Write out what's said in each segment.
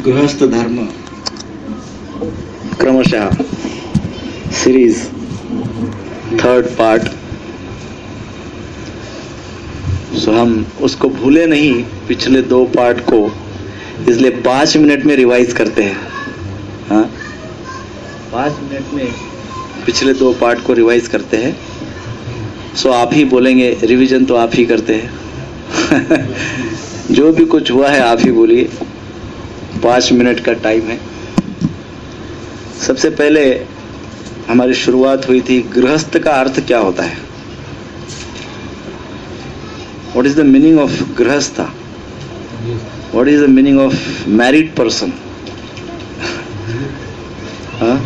गृहस्थ धर्म क्रमशः सीरीज 3rd पार्ट। सो हम उसको भूले नहीं पिछले 2 पार्ट को, इसलिए 5 मिनट में रिवाइज करते हैं। हाँ, 5 मिनट में पिछले 2 पार्ट को रिवाइज करते हैं। सो आप ही बोलेंगे, रिवीजन तो आप ही करते हैं। जो भी कुछ हुआ है आप ही बोलिए। 5 मिनट का टाइम है। सबसे पहले हमारी शुरुआत हुई थी, गृहस्थ का अर्थ क्या होता है? What is the meaning of गृहस्थ? What is the meaning of married person? हाँ,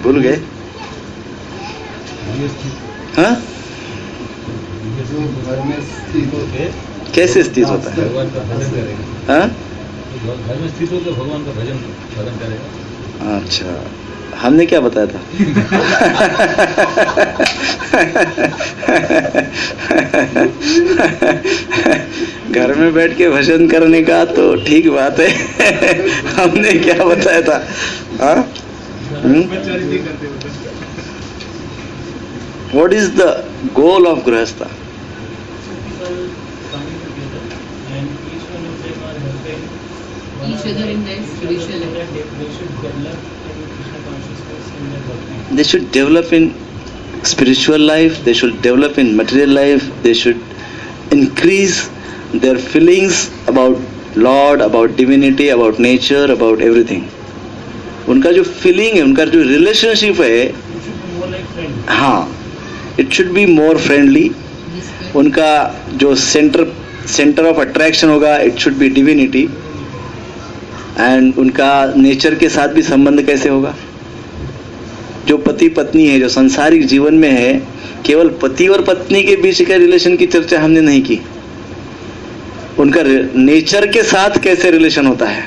भूल गए? हाँ, कैसे स्थित होता है? हाँ, घर में स्थित होकर भगवान का भजन करेगा। अच्छा, हमने क्या बताया था? घर में बैठ के भजन करने का तो ठीक बात है। हमने क्या बताया था? हाँ, what is the goal of गृहस्थ? each other in their spiritual life. They should develop in spiritual life, they should develop in material life, they should increase their feelings about Lord, about divinity, about nature, about everything. उनका जो feeling है, उनका जो relationship है, हाँ, it should be more friendly. उनका जो centre of attraction होगा, it should be divinity. And उनका नेचर के साथ भी संबंध कैसे होगा? जो पति पत्नी है, जो सांसारिक जीवन में है, केवल पति और पत्नी के बीच के रिलेशन की चर्चा हमने नहीं की। उनका नेचर के साथ कैसे रिलेशन होता है,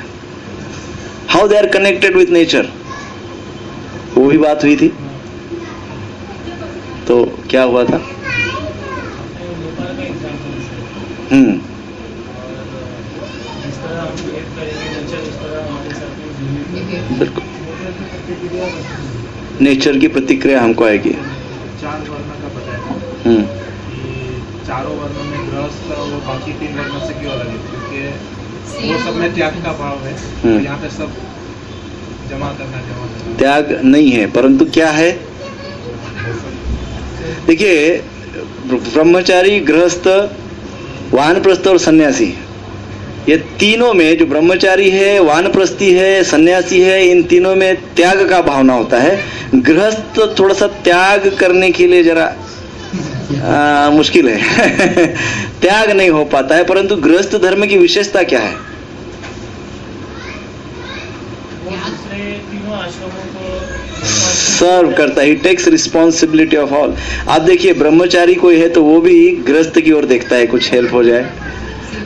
how they are connected with nature, वो भी बात हुई थी। तो क्या हुआ था? बिल्कुल, नेचर की प्रतिक्रिया हमको आएगी। 4 वर्ण का बताया, चारों वर्णों में गृहस्थ वो बाकी 3 वर्णों से क्यों अलग है? क्योंकि वो सब में त्याग का भाव है, तो यहाँ पे सब जमा करना। त्याग नहीं है, परंतु क्या है? देखिए, ब्रह्मचारी, गृहस्थ, वानप्रस्थ और सन्यासी, ये तीनों में जो ब्रह्मचारी है, वानप्रस्थी है, सन्यासी है, इन तीनों में त्याग का भावना होता है। गृहस्थ थोड़ा सा त्याग करने के लिए जरा मुश्किल है। त्याग नहीं हो पाता है। परंतु गृहस्थ धर्म की विशेषता क्या है? सर्व करता है, ही टेक्स रिस्पॉन्सिबिलिटी ऑफ ऑल। आप देखिए, ब्रह्मचारी कोई है तो वो भी गृहस्थ की ओर देखता है, कुछ हेल्प हो जाए।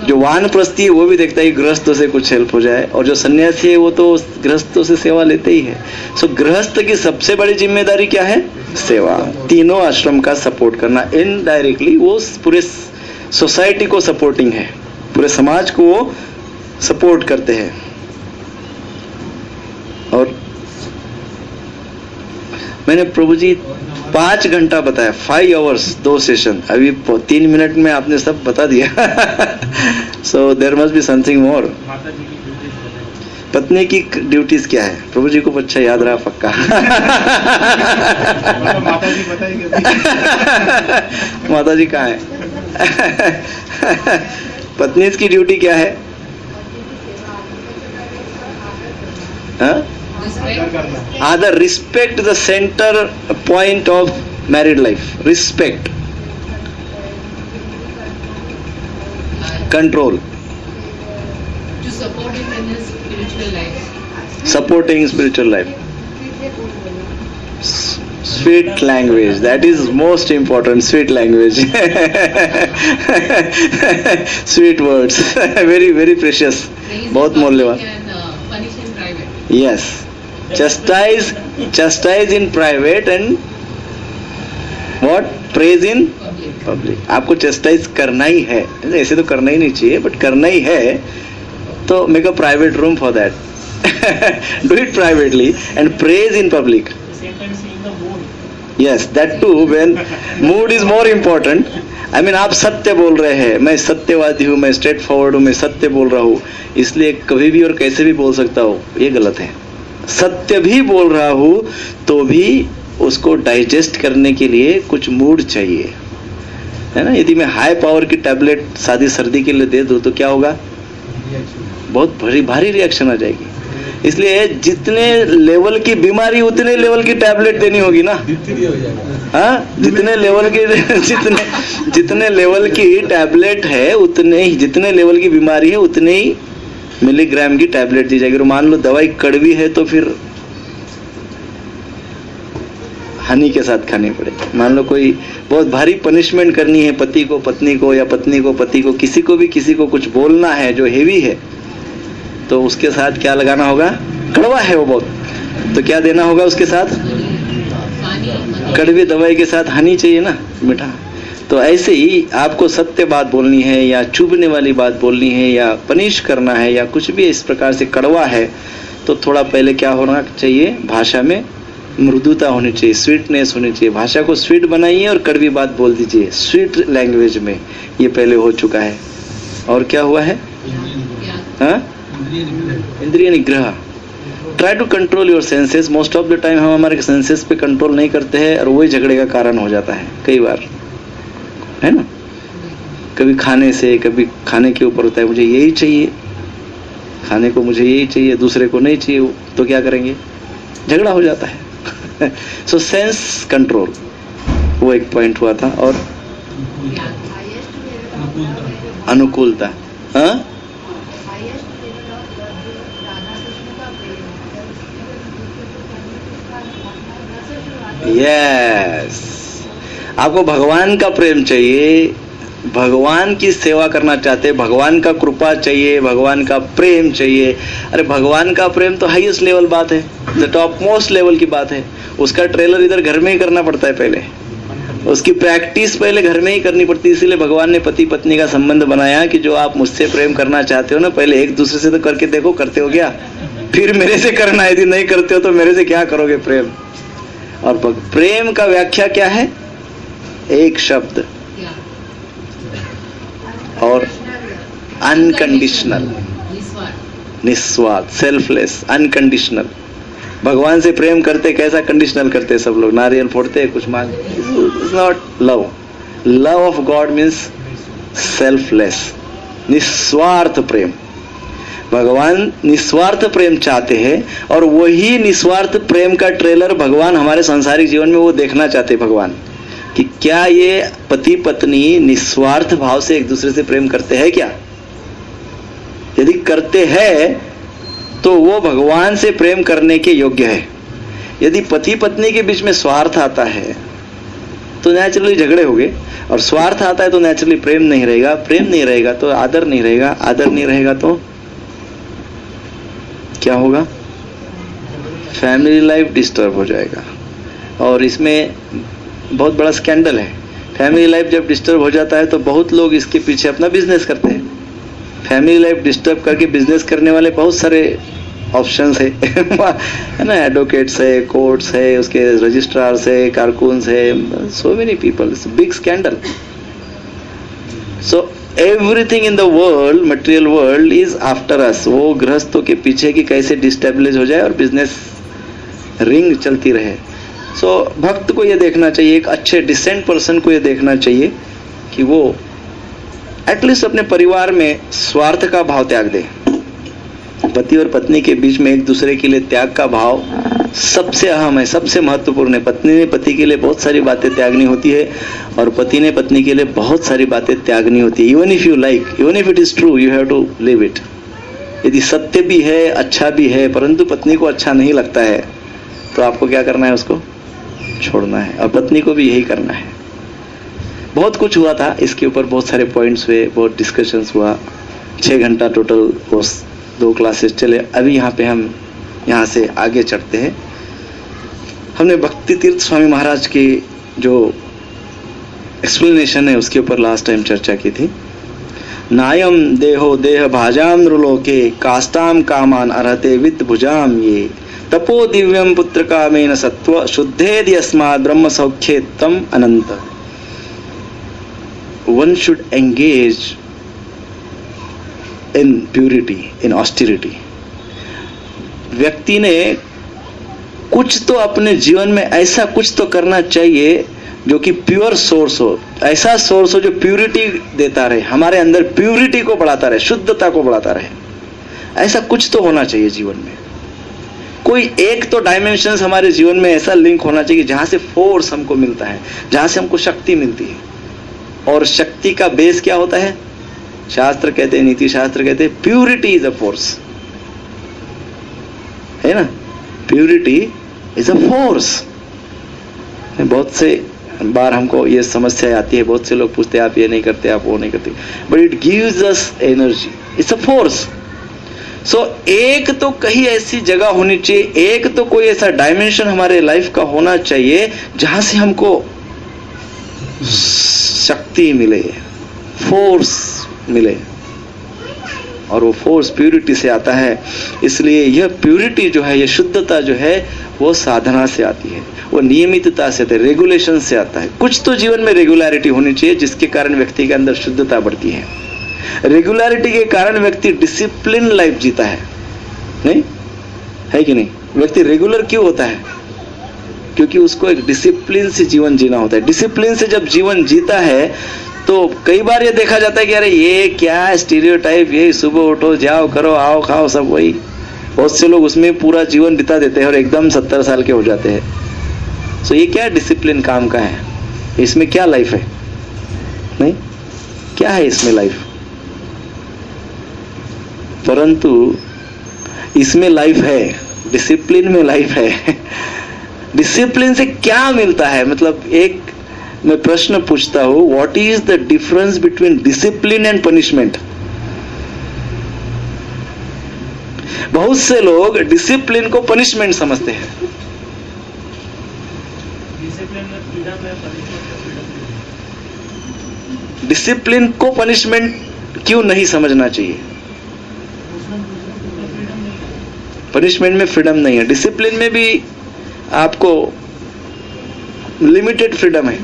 जो वानप्रस्थी है वो भी देखता है गृहस्थों से कुछ हेल्प हो जाए, और जो सन्यासी है वो तो गृहस्थों से सेवा लेते ही है। सो गृहस्थ की सबसे बड़ी जिम्मेदारी क्या है? सेवा। तीनों आश्रम का सपोर्ट करना। इनडायरेक्टली वो पूरे सोसाइटी को सपोर्टिंग है, पूरे समाज को वो सपोर्ट करते हैं। और मैंने प्रभु जी 5 घंटा बताया, 5 hours 2 सेशन। अभी 3 मिनट में आपने सब बता दिया। So there must be something more. पत्नी की ड्यूटीज क्या है? प्रभु जी को अच्छा याद रहा पक्का। माता जी कहाँ है? पत्नी की ड्यूटी क्या है? Other, respect the center point of married life. Respect, control, To support him in his spiritual life. Supporting spiritual life. Sweet language, that is most important. Sweet language. Sweet words. Very very precious. Praise बहुत in मूल्यवान. public and punish in private. Yes. Chastise in private and what? Praise in Public. Public. आपको chastise करना ही है, ऐसे तो करना ही नहीं चाहिए, बट करना ही है तो make a private room for that. Do it privately and praise in public. Yes, that too when mood is more important. I mean आप सत्य बोल रहे हैं, मैं सत्यवादी हूँ, मैं स्ट्रेट फॉरवर्ड हूँ, मैं सत्य बोल रहा हूँ, इसलिए कभी भी और कैसे भी बोल सकता हूँ, ये गलत है. सत्य भी बोल रहा हूँ तो भी उसको डाइजेस्ट करने के लिए कुछ मूड चाहिए, है ना. यदि मैं हाई पावर की टैबलेट शादी सर्दी के लिए दे दूं तो क्या होगा? बहुत भारी रिएक्शन आ जाएगी. इसलिए जितने लेवल की बीमारी उतने लेवल की टैबलेट देनी होगी ना. हाँ, जितने लेवल की टैबलेट है उतने ही, जितने लेवल की बीमारी है उतने ही मिलीग्राम की टैबलेट दी जाएगी. और मान लो दवाई कड़वी है तो फिर हनी के साथ खानी पड़ेगी. मान लो कोई बहुत भारी पनिशमेंट करनी है पति को पत्नी को, या पत्नी को पति को, किसी को कुछ बोलना है जो हेवी है, तो उसके साथ क्या लगाना होगा? कड़वा है वो बहुत, तो क्या देना होगा उसके साथ? कड़वी दवाई के साथ हनी चाहिए ना, मीठा. तो ऐसे ही आपको सत्य बात बोलनी है या चुभने वाली बात बोलनी है या पनिश करना है या कुछ भी इस प्रकार से कड़वा है, तो थोड़ा पहले क्या होना चाहिए? भाषा में मृदुता होनी चाहिए, स्वीटनेस होनी चाहिए. भाषा को स्वीट बनाइए और कड़वी बात बोल दीजिए स्वीट लैंग्वेज में. ये पहले हो चुका है. और क्या हुआ है? हाँ, इंद्रिय निग्रह. Try to control your senses. Most of the time हम हमारे सेंसेस पे कंट्रोल नहीं करते हैं और वही झगड़े का कारण हो जाता है कई बार, है ना. कभी खाने से, कभी खाने के ऊपर होता है, मुझे यही चाहिए, खाने को मुझे यही चाहिए, दूसरे को नहीं चाहिए, तो क्या करेंगे? झगड़ा हो जाता है. सो सेंस कंट्रोल, वो एक पॉइंट हुआ था. और अनुकूलता. हाँ, यस. आपको भगवान का प्रेम चाहिए, भगवान की सेवा करना चाहते हैं, भगवान का कृपा चाहिए, भगवान का प्रेम चाहिए. अरे भगवान का प्रेम तो हाईएस्ट लेवल बात है, द टॉप मोस्ट लेवल की बात है. उसका ट्रेलर इधर घर में ही करना पड़ता है, पहले उसकी प्रैक्टिस पहले घर में ही करनी पड़ती है. इसीलिए भगवान ने पति पत्नी का संबंध बनाया कि जो आप मुझसे प्रेम करना चाहते हो ना, पहले एक दूसरे से तो करके देखो, करते हो क्या, फिर मेरे से करना. यदि नहीं करते हो तो मेरे से क्या करोगे प्रेम. और प्रेम का व्याख्या क्या है? एक शब्द, और अनकंडीशनल, निस्वार्थ, सेल्फलेस, अनकंडीशनल. भगवान से प्रेम करते कैसा कंडीशनल करते सब लोग, नारियल फोड़ते, कुछ मांग. It's not love. Love of God means selfless, निस्वार्थ प्रेम. भगवान निस्वार्थ प्रेम चाहते हैं और वही निस्वार्थ प्रेम का ट्रेलर भगवान हमारे सांसारिक जीवन में वो देखना चाहते हैं. भगवान कि क्या ये पति पत्नी निस्वार्थ भाव से एक दूसरे से प्रेम करते हैं क्या? यदि करते हैं तो वो भगवान से प्रेम करने के योग्य है. यदि पति पत्नी के बीच में स्वार्थ आता है तो नेचुरली झगड़े होंगे, और स्वार्थ आता है तो नेचुरली प्रेम नहीं रहेगा, प्रेम नहीं रहेगा तो आदर नहीं रहेगा, आदर नहीं रहेगा तो क्या होगा? फैमिली लाइफ डिस्टर्ब हो जाएगा. और इसमें बहुत बड़ा स्कैंडल है. फैमिली लाइफ जब डिस्टर्ब हो जाता है तो बहुत लोग इसके पीछे अपना बिजनेस करते हैं. फैमिली लाइफ डिस्टर्ब करके बिजनेस करने वाले बहुत सारे ऑप्शंस है ना. एडवोकेट्स है, कोर्ट्स है, उसके रजिस्ट्रार्स है, कारकुन्स है, so many people. Big scandal. So everything in the world, material world is after us. वो गृहस्थों के पीछे की कैसे डिस्टेबलिश हो जाए और बिजनेस रिंग चलती रहे. सो भक्त को ये देखना चाहिए, एक अच्छे डिसेंट पर्सन को ये देखना चाहिए कि वो एटलीस्ट अपने परिवार में स्वार्थ का भाव त्याग दे. पति और पत्नी के बीच में एक दूसरे के लिए त्याग का भाव सबसे अहम है, सबसे महत्वपूर्ण है. पत्नी ने पति के लिए बहुत सारी बातें त्यागनी होती है और पति ने पत्नी के लिए बहुत सारी बातें त्यागनी होती है. Even if you like, even if it is true, you have to live it. यदि सत्य भी है, अच्छा भी है, परंतु पत्नी को अच्छा नहीं लगता है, तो आपको क्या करना है? उसको छोड़ना है। और पत्नी को भी यही करना है। बहुत कुछ हुआ था इसके ऊपर, बहुत सारे पॉइंट्स हुए, बहुत डिस्कशंस हुआ। 6 घंटा टोटल कोर्स, 2 क्लासेस चले। अभी यहाँ पे हम यहाँ से आगे चढ़ते हैं। हमने भक्ति तीर्थ स्वामी महाराज की जो एक्सप्लेनेशन है उसके ऊपर लास्ट टाइम चर्चा की थी। नायम देहो देह भाजाम नृलोके कास्ताम कामान अर्हते वित्त भुजाम ये तपो दिव्यम पुत्र कामेन सत्व शुद्धेद यस्मात् ब्रह्म सौख्ये तम अनंत। One should engage in purity, in austerity. व्यक्ति ने कुछ तो अपने जीवन में ऐसा कुछ तो करना चाहिए जो कि प्योर सोर्स हो, ऐसा सोर्स हो जो प्यूरिटी देता रहे, हमारे अंदर प्यूरिटी को बढ़ाता रहे, शुद्धता को बढ़ाता रहे। ऐसा कुछ तो होना चाहिए जीवन में। कोई एक तो डायमेंशन हमारे जीवन में ऐसा लिंक होना चाहिए जहां से फोर्स हमको मिलता है, जहां से हमको शक्ति मिलती है। और शक्ति का बेस क्या होता है? शास्त्र कहते हैं, नीति शास्त्र कहते हैं, प्यूरिटी इज अ फोर्स, है ना? Purity is a force. बहुत से बार हमको ये समस्या आती है, बहुत से लोग पूछते हैं आप ये नहीं करते, आप वो नहीं करते, but it gives us energy, it's a force. So एक तो कहीं ऐसी जगह होनी चाहिए, एक तो कोई ऐसा डायमेंशन हमारे लाइफ का होना चाहिए जहां से हमको शक्ति मिले, फोर्स मिले। और वो फोर्स प्यूरिटी से आता है। इसलिए यह प्यूरिटी जो है, यह शुद्धता जो है, वो साधना से आती है, वो नियमितता से आता है, रेगुलेशन से आता है। कुछ तो जीवन में रेगुलरिटी होनी चाहिए जिसके कारण व्यक्ति के अंदर शुद्धता बढ़ती है। रेगुलरिटी के कारण व्यक्ति डिसिप्लिन लाइफ जीता है, नहीं है कि नहीं? व्यक्ति रेगुलर क्यों होता है? क्योंकि उसको एक डिसिप्लिन से जीवन जीना होता है। डिसिप्लिन से जब जीवन जीता है तो कई बार ये देखा जाता है कि अरे ये क्या स्टीरियोटाइप, ये सुबह उठो जाओ करो आओ खाओ सब वही। बहुत से लोग उसमें पूरा जीवन बिता देते हैं और एकदम 70 साल के हो जाते हैं। सो ये क्या डिसिप्लिन काम का है? इसमें क्या लाइफ है? नहीं, क्या है इसमें लाइफ? परंतु इसमें लाइफ है, डिसिप्लिन में लाइफ है। डिसिप्लिन से क्या मिलता है? मतलब एक मैं प्रश्न पूछता हूं, what is the difference between discipline and punishment? बहुत से लोग डिसिप्लिन को पनिशमेंट समझते हैं। डिसिप्लिन को पनिशमेंट क्यों नहीं समझना चाहिए? पनिशमेंट में फ्रीडम नहीं है, डिसिप्लिन में भी आपको लिमिटेड फ्रीडम है।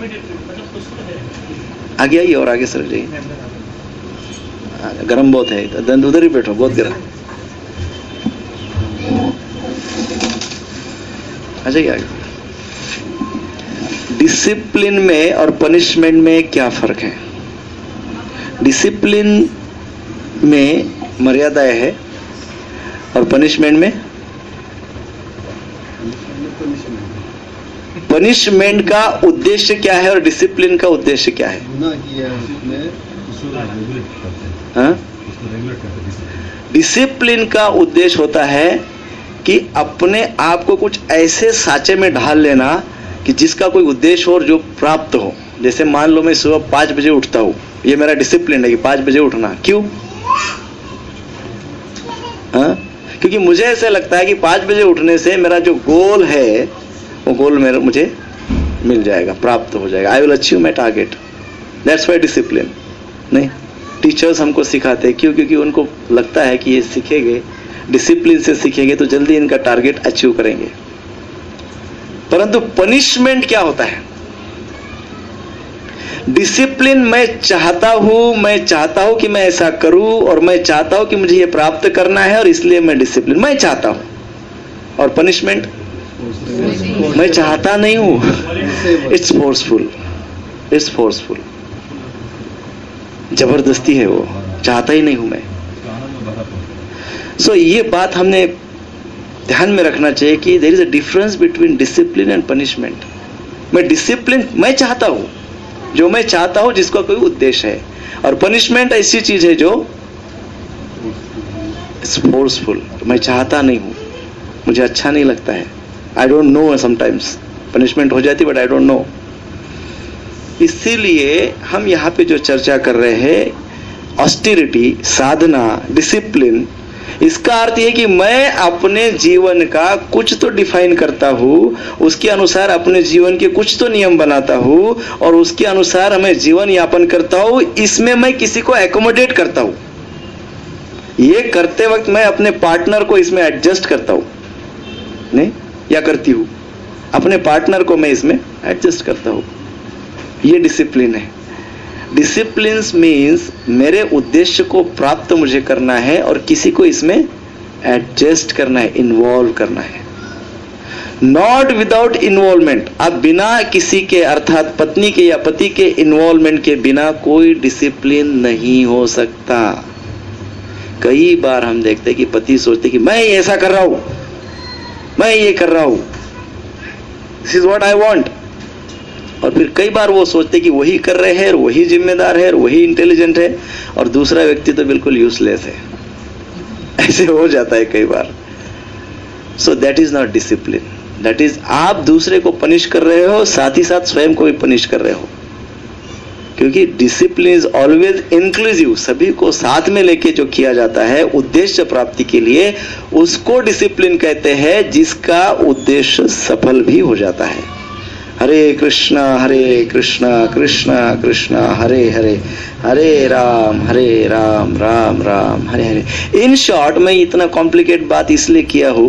आगे आइए और आगे सर जाइए, गर्म बहुत है, दंड उधर ही बैठो, बहुत गर्म। आ जाइए आगे। डिसिप्लिन में और पनिशमेंट में क्या फर्क है? डिसिप्लिन में मर्यादाएं है और पनिशमेंट में पनिशमेंट का उद्देश्य क्या है और डिसिप्लिन का उद्देश्य क्या है? डिसिप्लिन का उद्देश्य होता है कि अपने आप को कुछ ऐसे साँचे में ढाल लेना कि जिसका कोई उद्देश्य हो और जो प्राप्त हो। जैसे मान लो मैं सुबह 5 बजे उठता हूँ, ये मेरा डिसिप्लिन है कि 5 बजे उठना। क्यों? क्योंकि मुझे ऐसा लगता है कि 5 बजे उठने से मेरा जो गोल है वो गोल मेरा मुझे मिल जाएगा, प्राप्त हो जाएगा। I will achieve my target. That's why discipline. नहीं, टीचर्स हमको सिखाते हैं। क्यों? क्योंकि उनको लगता है कि ये सीखेंगे, डिसिप्लिन से सीखेंगे तो जल्दी इनका टारगेट अचीव करेंगे। परंतु पनिशमेंट क्या होता है? डिसिप्लिन मैं चाहता हूं कि मैं ऐसा करूं और मैं चाहता हूं कि मुझे ये प्राप्त करना है और इसलिए मैं डिसिप्लिन मैं चाहता हूं। और पनिशमेंट मैं चाहता नहीं हूं, इट्स फोर्सफुल, जबरदस्ती है, वो चाहता ही नहीं हूं मैं। सो ये बात हमने ध्यान में रखना चाहिए कि there is a difference between discipline and punishment. मैं डिसिप्लिन मैं चाहता हूं, जो मैं चाहता हूं जिसका कोई उद्देश्य है, और पनिशमेंट ऐसी चीज है जो फोर्सफुल, मैं चाहता नहीं हूँ, मुझे अच्छा नहीं लगता है, I don't know, sometimes punishment हो जाती बट आई डोंट नो। इसीलिए हम यहाँ पे जो चर्चा कर रहे हैं ऑस्टेरिटी, साधना, डिसिप्लिन, इसका अर्थ ये कि मैं अपने जीवन का कुछ तो डिफाइन करता हूँ, उसके अनुसार अपने जीवन के कुछ तो नियम बनाता हूँ और उसके अनुसार मैं जीवन यापन करता हूँ। इसमें मैं किसी को एकोमोडेट करता हूँ। ये करते वक्त मैं अपने पार्टनर को इसमें एडजस्ट करता हूँ, नहीं या करती हूँ, अपने पार्टनर को मैं इसमें एडजस्ट करता हूँ। ये डिसिप्लिन है। डिसिप्लिन मीन्स मेरे उद्देश्य को प्राप्त मुझे करना है और किसी को इसमें एडजस्ट करना है, इन्वॉल्व करना है। नॉट विदाउट इन्वॉल्वमेंट, आप बिना किसी के अर्थात पत्नी के या पति के इन्वॉल्वमेंट के बिना कोई डिसिप्लिन नहीं हो सकता। कई बार हम देखते हैं कि पति सोचते कि मैं ऐसा कर रहा हूं, मैं ये कर रहा हूं, this is what I want, और फिर कई बार वो सोचते कि वही कर रहे हैं, वही जिम्मेदार है, वही इंटेलिजेंट है और दूसरा व्यक्ति तो बिल्कुल यूजलेस है। ऐसे हो जाता है कई बार। So that is not discipline, that is आप दूसरे को पनिश कर रहे हो, साथ ही साथ स्वयं को भी पनिश कर रहे हो। क्योंकि डिसिप्लिन इज ऑलवेज इंक्लूसिव, सभी को साथ में लेके जो किया जाता है उद्देश्य प्राप्ति के लिए, उसको डिसिप्लिन कहते हैं, जिसका उद्देश्य सफल भी हो जाता है। हरे कृष्णा कृष्णा कृष्णा हरे हरे, हरे राम राम राम हरे हरे। इन शॉर्ट मैं इतना कॉम्प्लिकेट बात इसलिए किया हूं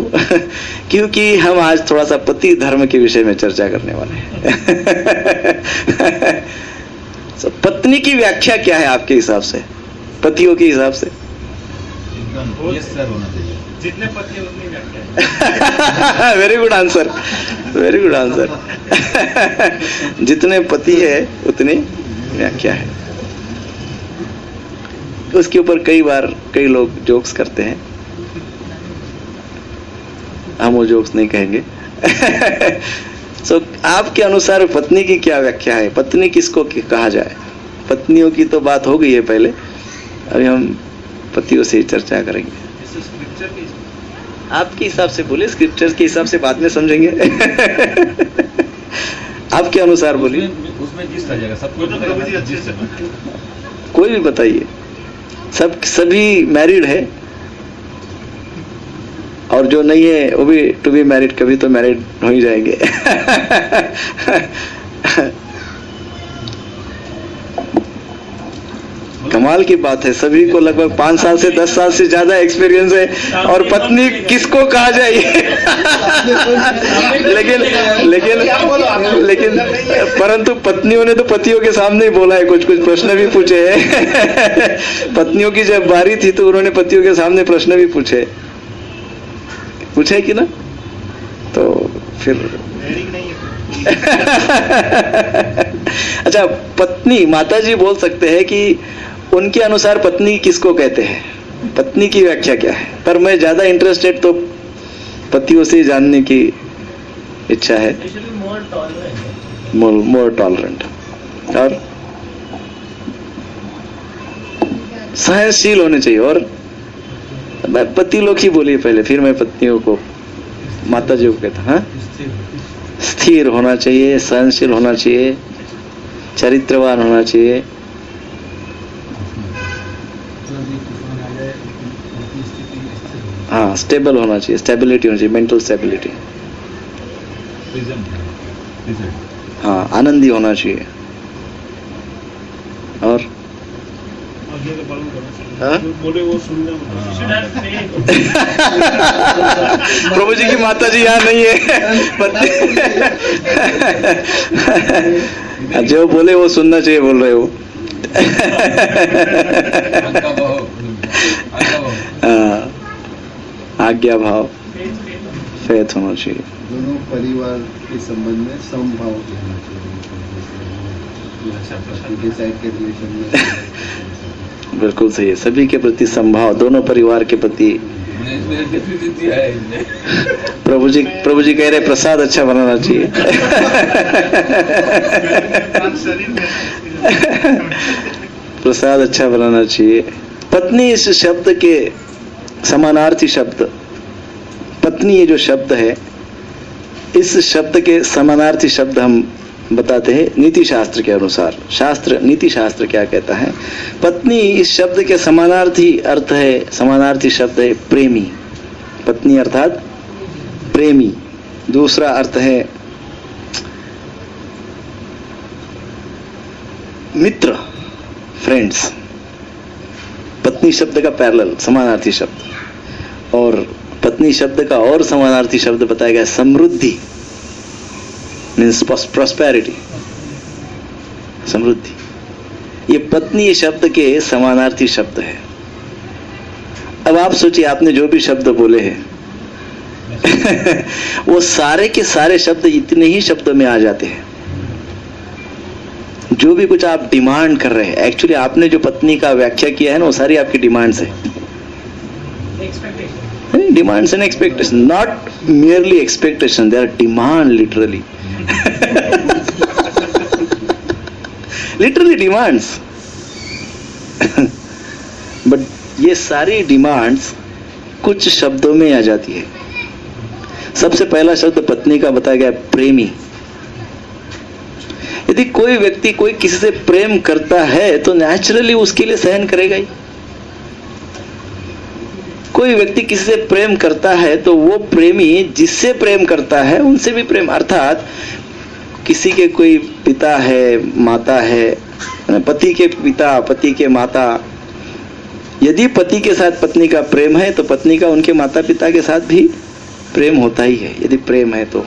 क्योंकि हम आज थोड़ा सा पति धर्म के विषय में चर्चा करने वाले हैं। So, पत्नी की व्याख्या क्या है आपके हिसाब से, पतियों के हिसाब से? एकदम यस सर होना चाहिए। जितने पति हैं उतनी व्याख्या है। Very good answer, very good answer. जितने पति है उतनी व्याख्या है। उसके ऊपर कई बार कई लोग जोक्स करते हैं, हम वो जोक्स नहीं कहेंगे। So, आपके अनुसार पत्नी की क्या व्याख्या है? पत्नी किसको कहा जाए? पत्नियों की तो बात हो गई है पहले, अभी हम पतियों से ही चर्चा करेंगे। आपके हिसाब से बोलिए, स्क्रिप्चर्स के हिसाब से बाद में समझेंगे। आपके अनुसार बोलिए। उसमें जिस आ जाएगा सबको कोई भी बताइए। सभी मैरिड है और जो नहीं है वो भी टू बी मैरिड, कभी तो मैरिड हो ही जाएंगे। कमाल की बात है, सभी को लगभग 5 साल से 10 साल से ज्यादा एक्सपीरियंस है और पत्नी किसको कहा जाए। लेकिन परंतु पत्नियों ने तो पतियों के सामने ही बोला है, कुछ प्रश्न भी पूछे हैं। पत्नियों की जब बारी थी तो उन्होंने पतियों के सामने प्रश्न भी पूछे कि ना, तो फिर अच्छा, पत्नी, माता जी बोल सकते हैं कि उनके अनुसार पत्नी किसको कहते हैं, पत्नी की व्याख्या क्या है? पर मैं ज्यादा इंटरेस्टेड तो पतियों से जानने की इच्छा है। मोर टॉलरेंट और सहनशील होने चाहिए। और पति लोग ही बोलिए पहले, फिर मैं पत्नियों को, माता जी को कहता। हाँ, स्थिर होना चाहिए, सहनशील होना चाहिए, चरित्रवान होना चाहिए, हाँ, स्टेबल होना चाहिए, स्टेबिलिटी होनी चाहिए, मेंटल स्टेबिलिटी, हाँ, आनंदी होना चाहिए। और बोले वो सुनना। प्रभु जी की माता जी यहाँ नहीं है। जो बोले वो सुनना चाहिए बोल रहे हो। आज्ञा भाव, फेथ होना चाहिए। दोनों परिवार के संबंध में समभाव होना चाहिए। बिल्कुल सही है, सभी के प्रति संभाव, दोनों परिवार के प्रति। प्रभु जी कह रहे प्रसाद अच्छा बनाना चाहिए। प्रसाद अच्छा बनाना चाहिए, पत्नी इस शब्द के समानार्थी शब्द, पत्नी ये जो शब्द है, इस शब्द के समानार्थी शब्द हम बताते हैं नीति शास्त्र के अनुसार। शास्त्र, नीति शास्त्र क्या कहता है? पत्नी इस शब्द के समानार्थी अर्थ है, समानार्थी शब्द है प्रेमी। पत्नी अर्थात प्रेमी। दूसरा अर्थ है मित्र, फ्रेंड्स। पत्नी शब्द का पैरेलल समानार्थी शब्द। और पत्नी शब्द का और समानार्थी शब्द बताया गया समृद्धि, मीन्स प्रॉस्पेरिटी, समृद्धि। ये पत्नी शब्द के समानार्थी शब्द है। अब आप सोचिए, आपने जो भी शब्द बोले हैं वो सारे के सारे शब्द इतने ही शब्दों में आ जाते हैं। जो भी कुछ आप डिमांड कर रहे हैं, एक्चुअली आपने जो पत्नी का व्याख्या किया है ना, वो सारी आपकी डिमांड्स है। Demands and expectation, not merely expectation, they are demand literally. Literally demands. But ये सारी डिमांड्स कुछ शब्दों में आ जाती है। सबसे पहला शब्द पत्नी का बताया गया प्रेमी। यदि कोई व्यक्ति कोई किसी से प्रेम करता है तो नेचुरली उसके लिए सहन करेगा ही। कोई व्यक्ति किसी से प्रेम करता है तो वो प्रेमी जिससे प्रेम करता है उनसे भी प्रेम, अर्थात किसी के कोई पिता है, माता है, पति के पिता, पति के माता, यदि पति के साथ पत्नी का प्रेम है तो पत्नी का उनके माता पिता के साथ भी प्रेम होता ही है, यदि प्रेम है तो।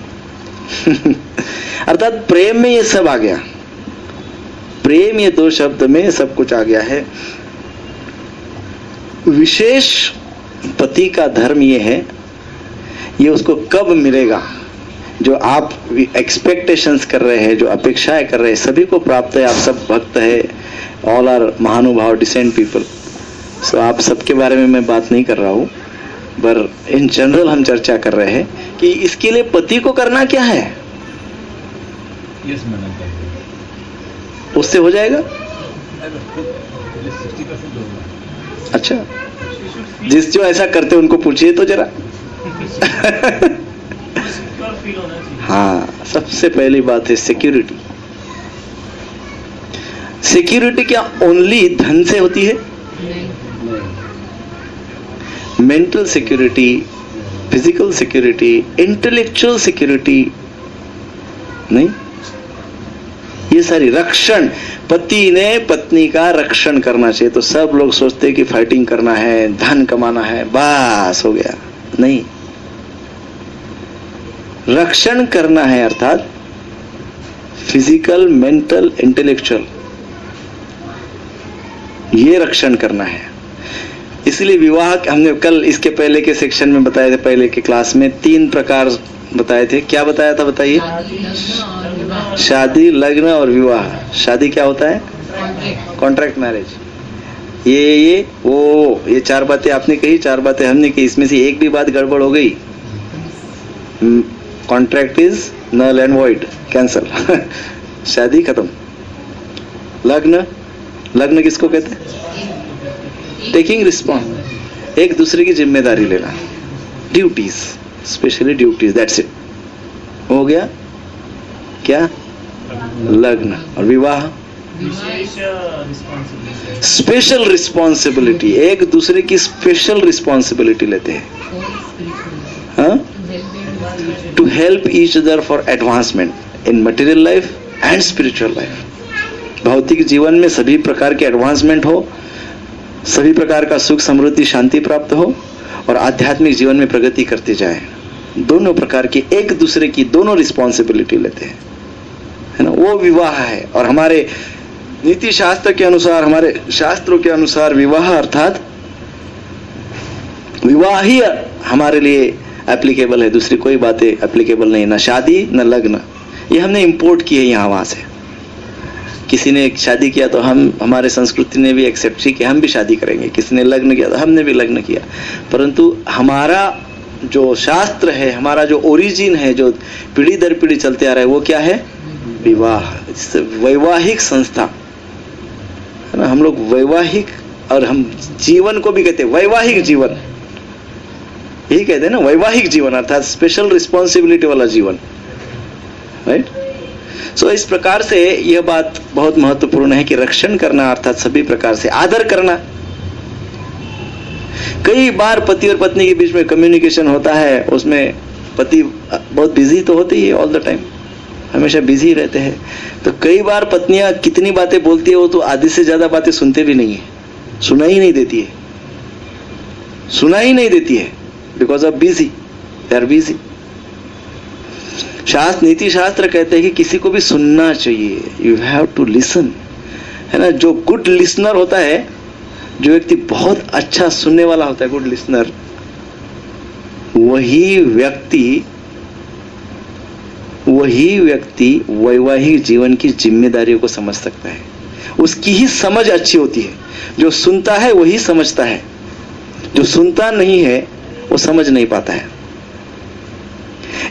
अर्थात प्रेम में ये सब आ गया। प्रेम, ये दो शब्द में सब कुछ आ गया है। विशेष पति का धर्म ये है, ये उसको कब मिलेगा? जो आप एक्सपेक्टेशंस कर रहे हैं, जो अपेक्षाएं कर रहे हैं, सभी को प्राप्त है। आप सब भक्त है, ऑल आर महानुभाव, डिसेंट पीपल। सो आप सबके बारे में मैं बात नहीं कर रहा हूँ, पर इन जनरल हम चर्चा कर रहे हैं कि इसके लिए पति को करना क्या है। यस मैडम, उससे हो जाएगा। 60% होगा। अच्छा, जिस जो ऐसा करते उनको पूछिए तो जरा। हाँ, सबसे पहली बात है सिक्योरिटी। सिक्योरिटी क्या ओनली धन से होती है? Mental security, physical security, intellectual security नहीं, ये सारी रक्षण, पति ने पत्नी का रक्षण करना चाहिए। तो सब लोग सोचते हैं कि फाइटिंग करना है, धन कमाना है, बस हो गया। नहीं, रक्षण करना है, अर्थात फिजिकल, मेंटल, इंटेलेक्चुअल, ये रक्षण करना है। इसलिए विवाह, हमने कल इसके पहले के सेक्शन में बताए थे, पहले के क्लास में 3 प्रकार बताए थे। क्या बताया था बताइए? शादी, लग्न और विवाह। शादी क्या होता है? Contract marriage. ये वो ये 4 बातें आपने कही, 4 बातें हमने कही। इसमें से एक भी बात गड़बड़ हो गई, contract is null and void, cancel. शादी खत्म। लग्न, लग्न किसको कहते हैं? टेकिंग रिस्पॉन्स, एक दूसरे की जिम्मेदारी लेना, duties, specially duties, that's it, हो गया क्या? लग्न। और विवाह स्पेशल रिस्पॉन्सिबिलिटी, एक दूसरे की स्पेशल रिस्पॉन्सिबिलिटी लेते हैं, हाँ, to help each other for advancement in material life and spiritual life. भौतिक जीवन में सभी प्रकार के एडवांसमेंट हो, सभी प्रकार का सुख, समृद्धि, शांति प्राप्त हो, और आध्यात्मिक जीवन में प्रगति करते जाए। दोनों प्रकार की एक दूसरे की दोनों रिस्पॉन्सिबिलिटी लेते हैं, है ना, वो विवाह है। और हमारे नीति शास्त्र के अनुसार, हमारे शास्त्रों के अनुसार विवाह अर्थात विवाह ही हमारे लिए एप्लीकेबल है, दूसरी कोई बातें एप्लीकेबल नहीं, ना शादी ना लग्न। ये हमने इंपोर्ट किए यहाँ वहां से। किसी ने शादी किया तो हम, हमारे संस्कृति ने भी एक्सेप्ट की कि हम भी शादी करेंगे। किसी ने लग्न किया तो हमने भी लग्न किया। परंतु हमारा जो शास्त्र है, हमारा जो ओरिजिन है, जो पीढ़ी दर पीढ़ी चलते आ रहा है, वो क्या है? विवाह। वैवाहिक संस्था, है ना। हम लोग वैवाहिक और हम जीवन को भी कहते हैं वैवाहिक जीवन, यही कहते हैं ना, वैवाहिक जीवन अर्थात स्पेशल रिस्पॉन्सिबिलिटी वाला जीवन, राइट। सो इस प्रकार से यह बात बहुत महत्वपूर्ण है कि रक्षण करना अर्थात सभी प्रकार से आदर करना। कई बार पति और पत्नी के बीच में कम्युनिकेशन होता है, उसमें पति बहुत बिजी तो होते ही है, ऑल द टाइम हमेशा बिजी रहते हैं, तो कई बार पत्नियां कितनी बातें बोलती है वो तो आधी से ज्यादा बातें सुनते भी नहीं है, सुना ही नहीं देती है because of busy, they are busy. नीति शास्त्र कहते हैं कि किसी को भी सुनना चाहिए, यू हैव टू लिसन, है ना। जो गुड लिसनर होता है, जो व्यक्ति बहुत अच्छा सुनने वाला होता है, गुड लिसनर, वही व्यक्ति वैवाहिक जीवन की जिम्मेदारियों को समझ सकता है, उसकी ही समझ अच्छी होती है। जो सुनता है वही समझता है, जो सुनता नहीं है वो समझ नहीं पाता है।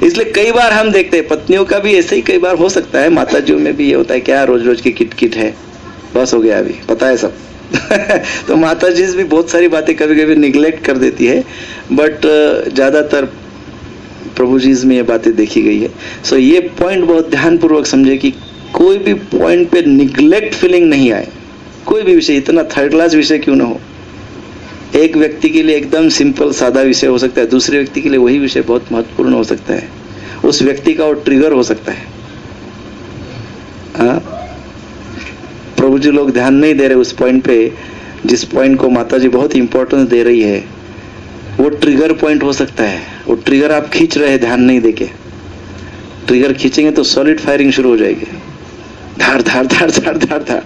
इसलिए कई बार हम देखते हैं, पत्नियों का भी ऐसे ही कई बार हो सकता है, माताजियों में भी ये होता है, क्या रोज रोज की किटकिट है, बस हो गया अभी, पता है सब। तो माताजी भी बहुत सारी बातें कभी कभी निगलेक्ट कर देती है, बट ज्यादातर प्रभु जी में ये बातें देखी गई है। सो ये पॉइंट बहुत ध्यानपूर्वक समझे कि कोई भी पॉइंट पे निगलेक्ट फीलिंग नहीं आए। कोई भी विषय, इतना थर्ड क्लास विषय क्यों ना हो, एक व्यक्ति के लिए एकदम सिंपल सादा विषय हो सकता है, दूसरे व्यक्ति के लिए वही विषय बहुत महत्वपूर्ण हो सकता है, उस व्यक्ति का वो ट्रिगर हो सकता है। प्रभु जी लोग ध्यान नहीं दे रहे उस पॉइंट पे, जिस पॉइंट को माता जी बहुत इंपॉर्टेंस दे रही है, वो ट्रिगर पॉइंट हो सकता है। वो ट्रिगर आप खींच रहे हैं ध्यान नहीं देके, ट्रिगर खींचेंगे तो सॉलिड फायरिंग शुरू हो जाएगी, धार धार धार धार धार धार।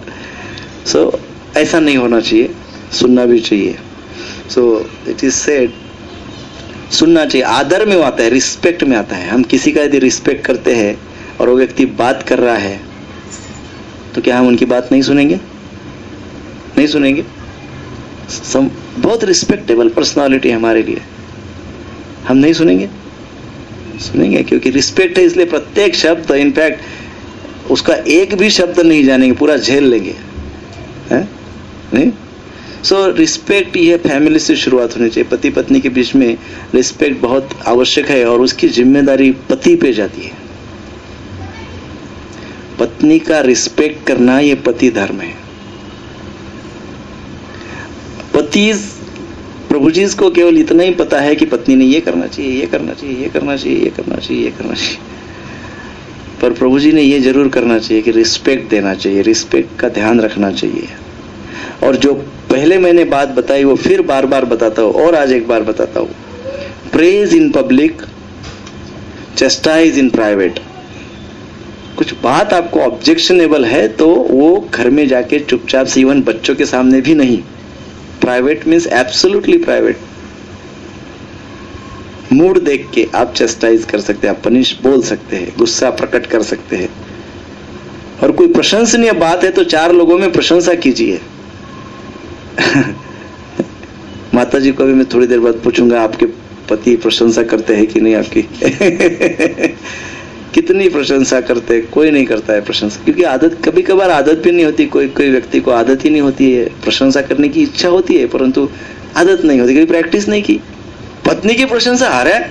सो ऐसा नहीं होना चाहिए, सुनना भी चाहिए। सो इट इज सेड, सुनना चाहिए। आदर में आता है, रिस्पेक्ट में आता है। हम किसी का यदि रिस्पेक्ट करते हैं और वो व्यक्ति बात कर रहा है, तो क्या हम उनकी बात नहीं सुनेंगे? नहीं सुनेंगे। बहुत रिस्पेक्टेबल पर्सनालिटी है हमारे लिए, हम नहीं सुनेंगे? सुनेंगे, क्योंकि रिस्पेक्ट है, इसलिए प्रत्येक शब्द, इनफैक्ट उसका एक भी शब्द नहीं जानेंगे, पूरा झेल लेंगे, है नहीं। सो रिस्पेक्ट ये फैमिली से शुरुआत होनी चाहिए। पति पत्नी के बीच में रिस्पेक्ट बहुत आवश्यक है, और उसकी जिम्मेदारी पति पे जाती है। पत्नी का रिस्पेक्ट करना ये पति धर्म है। पति, प्रभु जी को केवल इतना ही पता है कि पत्नी ने ये करना चाहिए, ये करना चाहिए, ये करना चाहिए, ये करना चाहिए, ये करना चाहिए, पर प्रभु जी ने ये जरूर करना चाहिए कि रिस्पेक्ट देना चाहिए, रिस्पेक्ट का ध्यान रखना चाहिए। और जो पहले मैंने बात बताई वो फिर बार बार बताता हूं, और आज एक बार बताता हूं, praise in public, chastise in private. कुछ बात आपको ऑब्जेक्शनेबल है तो वो घर में जाके चुपचाप से, इवन बच्चों के सामने भी नहीं, private means absolutely private, mood देख के आप चस्टाइज कर सकते हैं, आप पनिश बोल सकते हैं, गुस्सा प्रकट कर सकते हैं। और कोई प्रशंसनीय बात है तो 4 लोगों में प्रशंसा कीजिए। माता जी को भी मैं थोड़ी देर बाद पूछूंगा, आपके पति प्रशंसा करते हैं कि नहीं आपकी? कितनी प्रशंसा करते हैं? कोई नहीं करता है प्रशंसा, क्योंकि आदत, कभी कभार आदत भी नहीं होती। कोई व्यक्ति को आदत ही नहीं होती है, प्रशंसा करने की इच्छा होती है परंतु आदत नहीं होती, कभी प्रैक्टिस नहीं की। पत्नी की प्रशंसा आ रहा है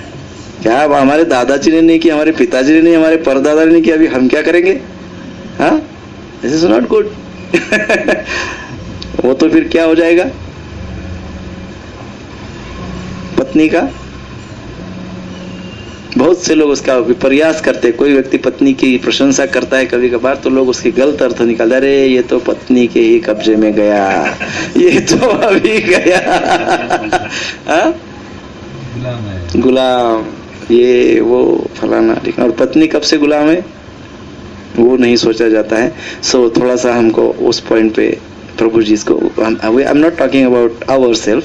क्या? हमारे दादाजी ने नहीं की, हमारे पिताजी ने नहीं, हमारे परदादा ने नहीं की, अभी हम क्या करेंगे? हाँ, दिस इज नॉट गुड। वो तो फिर क्या हो जाएगा पत्नी का? बहुत से लोग उसका प्रयास करते हैं। कोई व्यक्ति पत्नी की प्रशंसा करता है कभी कभार तो लोग उसके गलत अर्थ निकालते, अरे ये तो पत्नी के ही कब्जे में गया, ये तो अभी गया, गुलाम, ये वो फलाना। और पत्नी कब से गुलाम है वो नहीं सोचा जाता है। सो थोड़ा सा हमको उस पॉइंट पे प्रभु जी को, I am not talking about our self,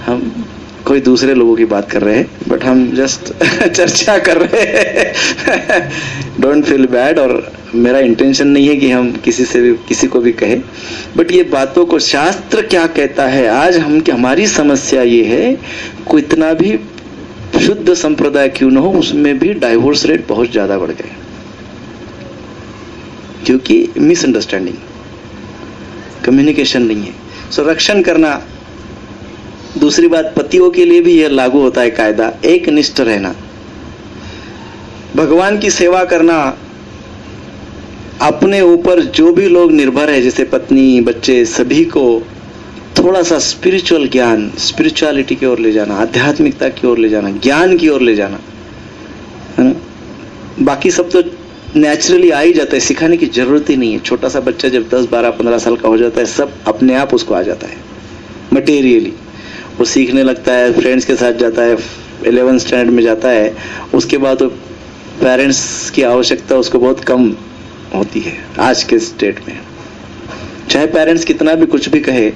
हम कोई दूसरे लोगों की बात कर रहे हैं, बट हम जस्ट चर्चा कर रहे हैं। Don't feel bad. और मेरा इंटेंशन नहीं है कि हम किसी को भी कहे, बट ये बातों को शास्त्र क्या कहता है। आज हमारी समस्या ये है, कोई इतना भी शुद्ध संप्रदाय क्यों न हो, उसमें भी डाइवोर्स रेट बहुत ज्यादा बढ़ गए, क्योंकि मिसअंडरस्टैंडिंग, कम्युनिकेशन नहीं है। सो रक्षण करना। दूसरी बात, पतियों के लिए भी यह लागू होता है कायदा, एक निष्ठ रहना, भगवान की सेवा करना। अपने ऊपर जो भी लोग निर्भर है, जैसे पत्नी, बच्चे, सभी को थोड़ा सा स्पिरिचुअल ज्ञान, स्पिरिचुअलिटी की ओर ले जाना, आध्यात्मिकता की ओर ले जाना, ज्ञान की ओर ले जाना, है ना। बाकी सब तो नेचुरली आ ही जाता है, सिखाने की जरूरत ही नहीं है। छोटा सा बच्चा जब 10, 12, 15 साल का हो जाता है, सब अपने आप उसको आ जाता है मटेरियली। वो सीखने लगता है, फ्रेंड्स के साथ जाता है, 11th स्टैंडर्ड में जाता है, उसके बाद तो पेरेंट्स की आवश्यकता उसको बहुत कम होती है आज के स्टेट में। चाहे पेरेंट्स कितना भी कुछ भी कहे,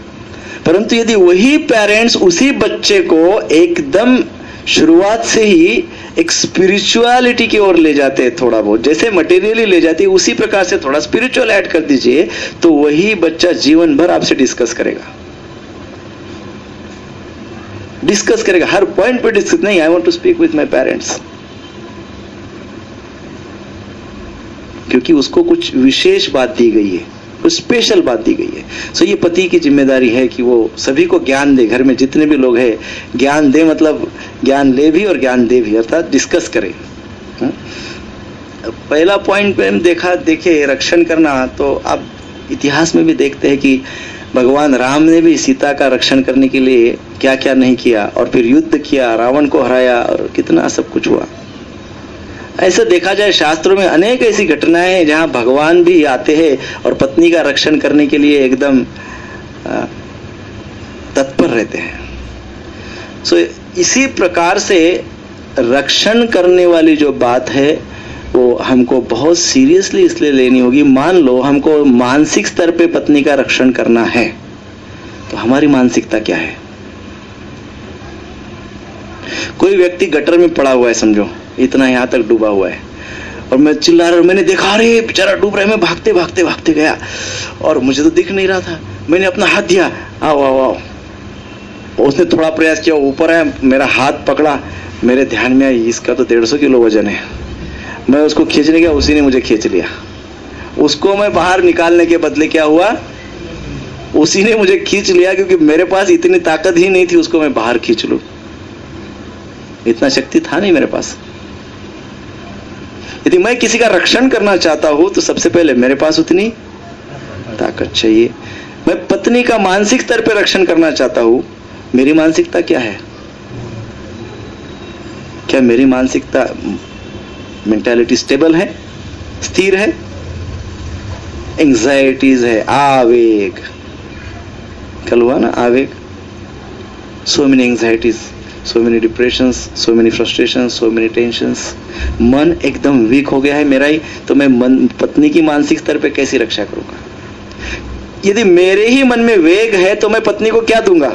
परंतु यदि वही पेरेंट्स उसी बच्चे को एकदम शुरुआत से ही एक स्पिरिचुअलिटी की ओर ले जाते हैं, थोड़ा बहुत जैसे मटेरियली ले जाते हैं, उसी प्रकार से थोड़ा स्पिरिचुअल ऐड कर दीजिए, तो वही बच्चा जीवन भर आपसे डिस्कस करेगा, हर पॉइंट पे डिस्कस। नहीं, I want to speak with my parents, क्योंकि उसको कुछ विशेष बात दी गई है, कुछ स्पेशल बात दी गई है। सो ये पति की जिम्मेदारी है कि वो सभी को ज्ञान दे, घर में जितने भी लोग हैं ज्ञान दे, मतलब ज्ञान ले भी और ज्ञान दे भी, अर्थात डिस्कस करें। पहला पॉइंट पे हम देखे रक्षण करना, तो आप इतिहास में भी देखते हैं कि भगवान राम ने भी सीता का रक्षण करने के लिए क्या क्या नहीं किया, और फिर युद्ध किया, रावण को हराया, और कितना सब कुछ हुआ। ऐसा देखा जाए शास्त्रों में अनेक ऐसी घटनाएं हैं जहां भगवान भी आते हैं और पत्नी का रक्षण करने के लिए एकदम तत्पर रहते हैं। सो इसी प्रकार से रक्षण करने वाली जो बात है वो हमको बहुत सीरियसली इसलिए लेनी होगी। मान लो हमको मानसिक स्तर पे पत्नी का रक्षण करना है, तो हमारी मानसिकता क्या है? कोई व्यक्ति गटर में पड़ा हुआ है, समझो इतना यहां तक डूबा हुआ है, और मैं चिल्ला रहा हूं, मैंने देखा अरे बेचारा डूब रहा है, मैं भागते भागते भागते गया और मुझे तो दिख नहीं रहा था, मैंने अपना हाथ दिया, आओ आओ आओ। उसने थोड़ा प्रयास किया, ऊपर आया, मेरा हाथ पकड़ा, मेरे ध्यान में आई इसका तो 150 किलो वजन है। मैं उसको खींचने गया, उसी ने मुझे खींच लिया। उसको मैं बाहर निकालने के बदले क्या हुआ, उसी ने मुझे खींच लिया, क्योंकि मेरे पास इतनी ताकत ही नहीं थी उसको मैं बाहर खींच लूं, इतना शक्ति था नहीं मेरे पास। यदि मैं किसी का रक्षण करना चाहता हूं तो सबसे पहले मेरे पास उतनी ताकत चाहिए। मैं पत्नी का मानसिक स्तर पर रक्षण करना चाहता हूं, मेरी मानसिकता क्या है? क्या मेरी मानसिकता, मेंटालिटी स्टेबल है, स्थिर है? एंजाइटीज है, आवेग, कल हुआ ना आवेग, so many anxieties, so many depressions, so many frustrations, so many tensions। मन एकदम वीक हो गया है मेरा ही, तो मैं पत्नी की मानसिक स्तर पे कैसी रक्षा करूंगा? यदि मेरे ही मन में वेग है तो मैं पत्नी को क्या दूंगा?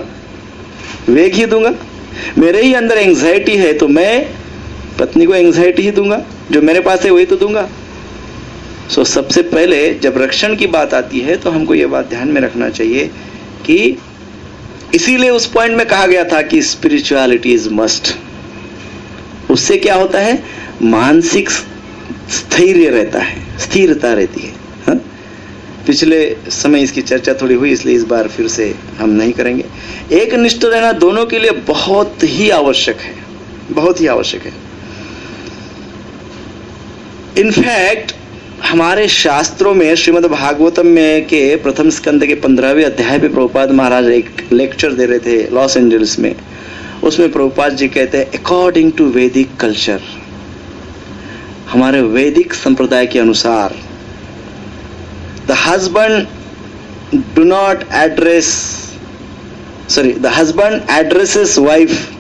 वेग ही दूंगा। मेरे ही अंदर एंजाइटी है तो मैं पत्नी को एंजाइटी ही दूंगा, जो मेरे पास है वही तो दूंगा। सो सबसे पहले जब रक्षण की बात आती है तो हमको ये बात ध्यान में रखना चाहिए कि इसीलिए उस पॉइंट में कहा गया था कि स्पिरिचुअलिटी इज मस्ट। उससे क्या होता है? मानसिक स्थैर्य रहता है, स्थिरता रहती है। हाँ? पिछले समय इसकी चर्चा थोड़ी हुई, इसलिए इस बार फिर से हम नहीं करेंगे। एक निष्ठ रहना दोनों के लिए बहुत ही आवश्यक है, बहुत ही आवश्यक है। इनफैक्ट हमारे शास्त्रों में श्रीमद् भागवतम में के प्रथम स्कंद के 15वें अध्याय पे प्रभुपाद महाराज एक लेक्चर दे रहे थे लॉस एंजल्स में। उसमें प्रभुपाद जी कहते हैं, अकॉर्डिंग टू वैदिक कल्चर, हमारे वैदिक संप्रदाय के अनुसार, the husband do not address, sorry, the husband addresses wife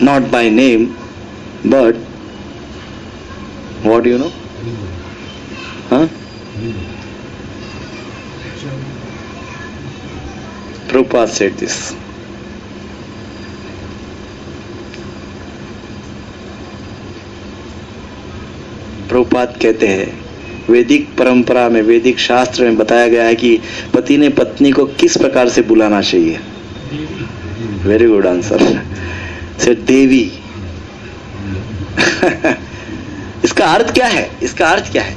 not by name but what do you know? Huh? Prabhupada said this. Prabhupada कहते हैं, वैदिक परंपरा में, वैदिक शास्त्र में बताया गया है कि पति ने पत्नी को किस प्रकार से बुलाना चाहिए। Very good answer. से देवी। इसका अर्थ क्या है? इसका अर्थ क्या है?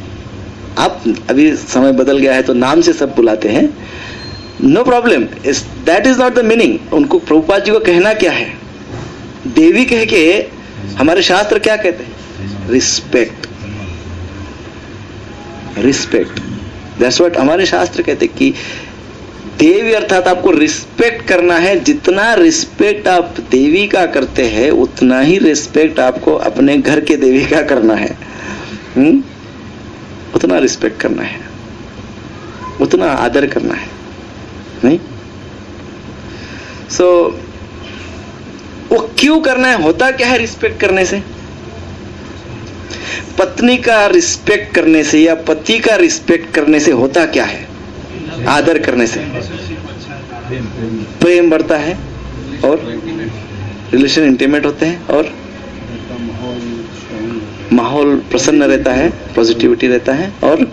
आप अभी समय बदल गया है तो नाम से सब बुलाते हैं, no problem, that is not the meaning. उनको प्रभुपाद जी को कहना क्या है, देवी कह के हमारे शास्त्र क्या कहते हैं, रिस्पेक्ट, रिस्पेक्ट, दैट्स व्हाट हमारे शास्त्र कहते हैं कि देवी अर्थात आपको रिस्पेक्ट करना है। जितना रिस्पेक्ट आप देवी का करते हैं उतना ही रिस्पेक्ट आपको अपने घर के देवी का करना है। उतना रिस्पेक्ट करना है, उतना आदर करना है, नहीं? सो वो क्यों करना है, होता क्या है रिस्पेक्ट करने से? पत्नी का रिस्पेक्ट करने से या पति का रिस्पेक्ट करने से होता क्या है? आदर करने से प्रेम बढ़ता है और रिलेशन इंटीमेट होते हैं और माहौल प्रसन्न रहता है, पॉजिटिविटी रहता है और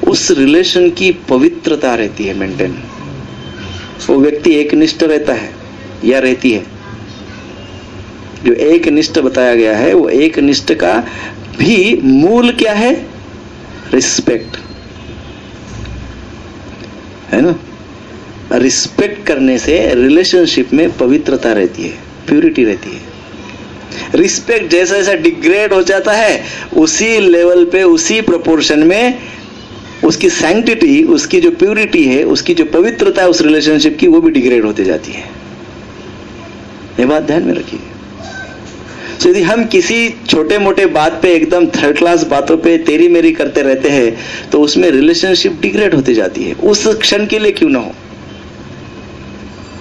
उस रिलेशन की पवित्रता रहती है मेंटेन। वो व्यक्ति एकनिष्ठ रहता है या रहती है। जो एकनिष्ठ बताया गया है वो एकनिष्ठ का भी मूल क्या है? रिस्पेक्ट, है ना? रिस्पेक्ट करने से रिलेशनशिप में पवित्रता रहती है, प्यूरिटी रहती है। रिस्पेक्ट जैसा जैसा डिग्रेड हो जाता है उसी लेवल पे, उसी प्रोपोर्शन में उसकी सैंक्टिटी, उसकी जो प्यूरिटी है, उसकी जो पवित्रता है उस रिलेशनशिप की, वो भी डिग्रेड होती जाती है। ये बात ध्यान में रखिए। तो यदि हम किसी छोटे मोटे बात पे, एकदम थर्ड क्लास बातों पे तेरी मेरी करते रहते हैं तो उसमें रिलेशनशिप डिग्रेड होती जाती है। उस क्षण के लिए क्यों ना हो,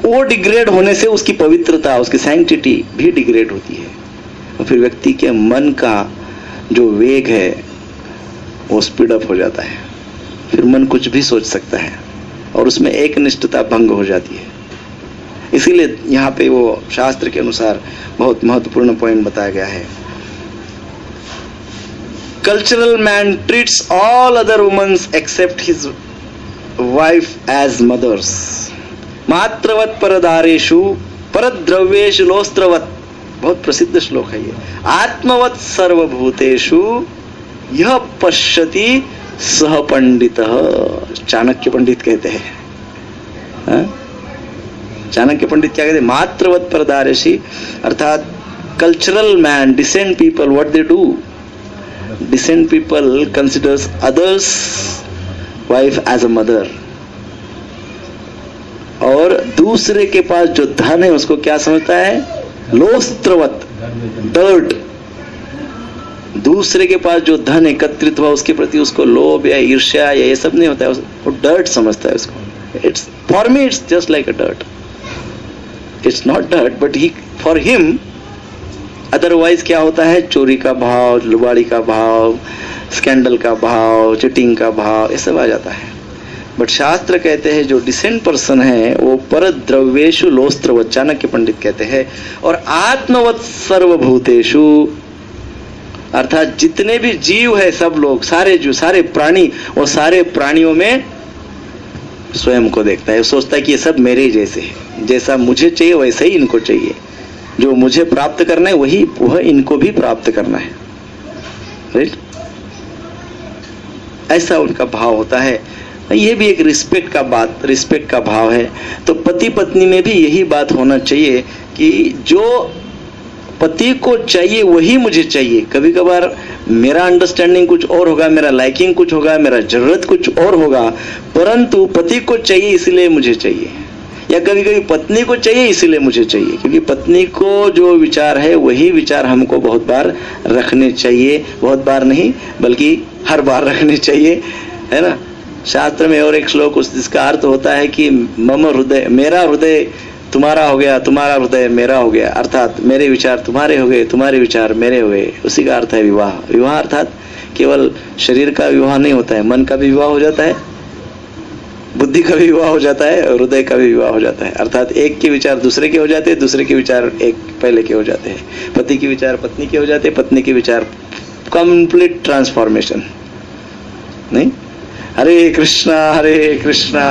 वो डिग्रेड होने से उसकी पवित्रता, उसकी सैंक्टिटी भी डिग्रेड होती है और फिर व्यक्ति के मन का जो वेग है वो स्पीड अप हो जाता है। फिर मन कुछ भी सोच सकता है और उसमें एक निष्ठता भंग हो जाती है। इसीलिए यहाँ पे वो शास्त्र के अनुसार बहुत महत्वपूर्ण पॉइंट बताया गया है। Cultural man treats all other womens except his wife as mothers, मात्रवत परदारेषु परद्रव्येषु लोस्त्रवत। बहुत प्रसिद्ध श्लोक है ये। आत्मवत सर्वभूतेषु यह पश्यति सह पंडितः। चाणक्य पंडित कहते हैं। चाणक्य पंडित क्या कहते हैं? मात्रवत परदारेषु, अर्थात cultural man, decent people, what they do? Decent people considers others wife as a mother, और दूसरे के पास जो धन है उसको क्या समझता है? लोस्त्रवत, डर्ट। दूसरे के पास जो धन एकत्रित हुआ उसके प्रति उसको लोभ या ईर्ष्या या ये सब नहीं होता है, वो डर्ट समझता है उसको। It's for me it's just like a dirt, it's not dirt but he for him. Otherwise क्या होता है? चोरी का भाव, लुबाड़ी का भाव, स्कैंडल का भाव, चिटिंग का भाव, ये सब आ जाता है। बट शास्त्र कहते हैं जो डिसेंट पर्सन है वो परद्रव्येषु लोस्त्रवत, चाणक्य पंडित कहते हैं, और आत्मवत सर्वभूतेषु, अर्थात जितने भी जीव है सब लोग, सारे जो सारे प्राणी, वो सारे प्राणियों में स्वयं को देखता है। सोचता है कि ये सब मेरे ही जैसे हैं, जैसा मुझे चाहिए वैसा ही इनको चाहिए, जो मुझे प्राप्त करना है वही वह इनको भी प्राप्त करना है। राइट? ऐसा उनका भाव होता है। ये भी एक रिस्पेक्ट का भाव है। तो पति पत्नी में भी यही बात होना चाहिए कि जो पति को चाहिए वही मुझे चाहिए। कभी कभार मेरा अंडरस्टैंडिंग कुछ और होगा, मेरा लाइकिंग कुछ होगा, मेरा जरूरत कुछ और होगा, परंतु पति को चाहिए इसलिए मुझे चाहिए, या कभी कभी पत्नी को चाहिए इसलिए मुझे चाहिए, क्योंकि पत्नी को जो विचार है वही विचार हमको बहुत बार रखने चाहिए। बहुत बार नहीं बल्कि हर बार रखने चाहिए, है ना? शास्त्र में और एक श्लोक जिसका अर्थ होता है कि मम हृदय, मेरा हृदय तुम्हारा हो गया, तुम्हारा हृदय मेरा हो गया, अर्थात मेरे विचार तुम्हारे हो गए, तुम्हारे विचार मेरे हो गए। उसी का अर्थ है विवाह। विवाह अर्थात केवल शरीर का विवाह नहीं होता है, मन का भी विवाह हो जाता है, बुद्धि का भी विवाह हो जाता है, और हृदय का भी विवाह हो जाता है। अर्थात एक के विचार दूसरे के हो जाते हैं, दूसरे के विचार एक पहले के हो जाते हैं, पति के विचार पत्नी के हो जाते हैं, पत्नी के विचार, कंप्लीट ट्रांसफॉर्मेशन। नहीं? हरे कृष्णा कृष्णा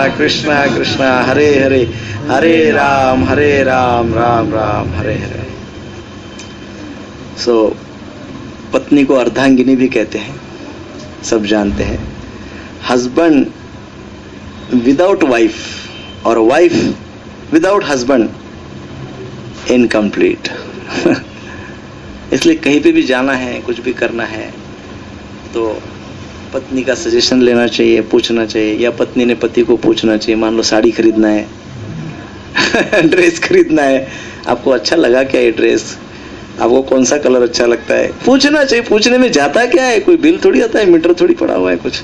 कृष्णा हरे हरे, हरे राम राम राम हरे हरे। सो पत्नी को अर्धांगिनी भी कहते हैं, सब जानते हैं। हस्बैंड विदाउट वाइफ और वाइफ विदाउट हस्बैंड इनकम्प्लीट। इसलिए कहीं पे भी जाना है, कुछ भी करना है तो पत्नी का सजेशन लेना चाहिए, पूछना चाहिए, या पत्नी ने पति को पूछना चाहिए। मान लो साड़ी खरीदना है ड्रेस खरीदना है, आपको अच्छा लगा क्या ये ड्रेस, आपको कौन सा कलर अच्छा लगता है, पूछना चाहिए। पूछने में जाता क्या है, कोई बिल थोड़ी आता है, मीटर थोड़ी पड़ा हुआ है, कुछ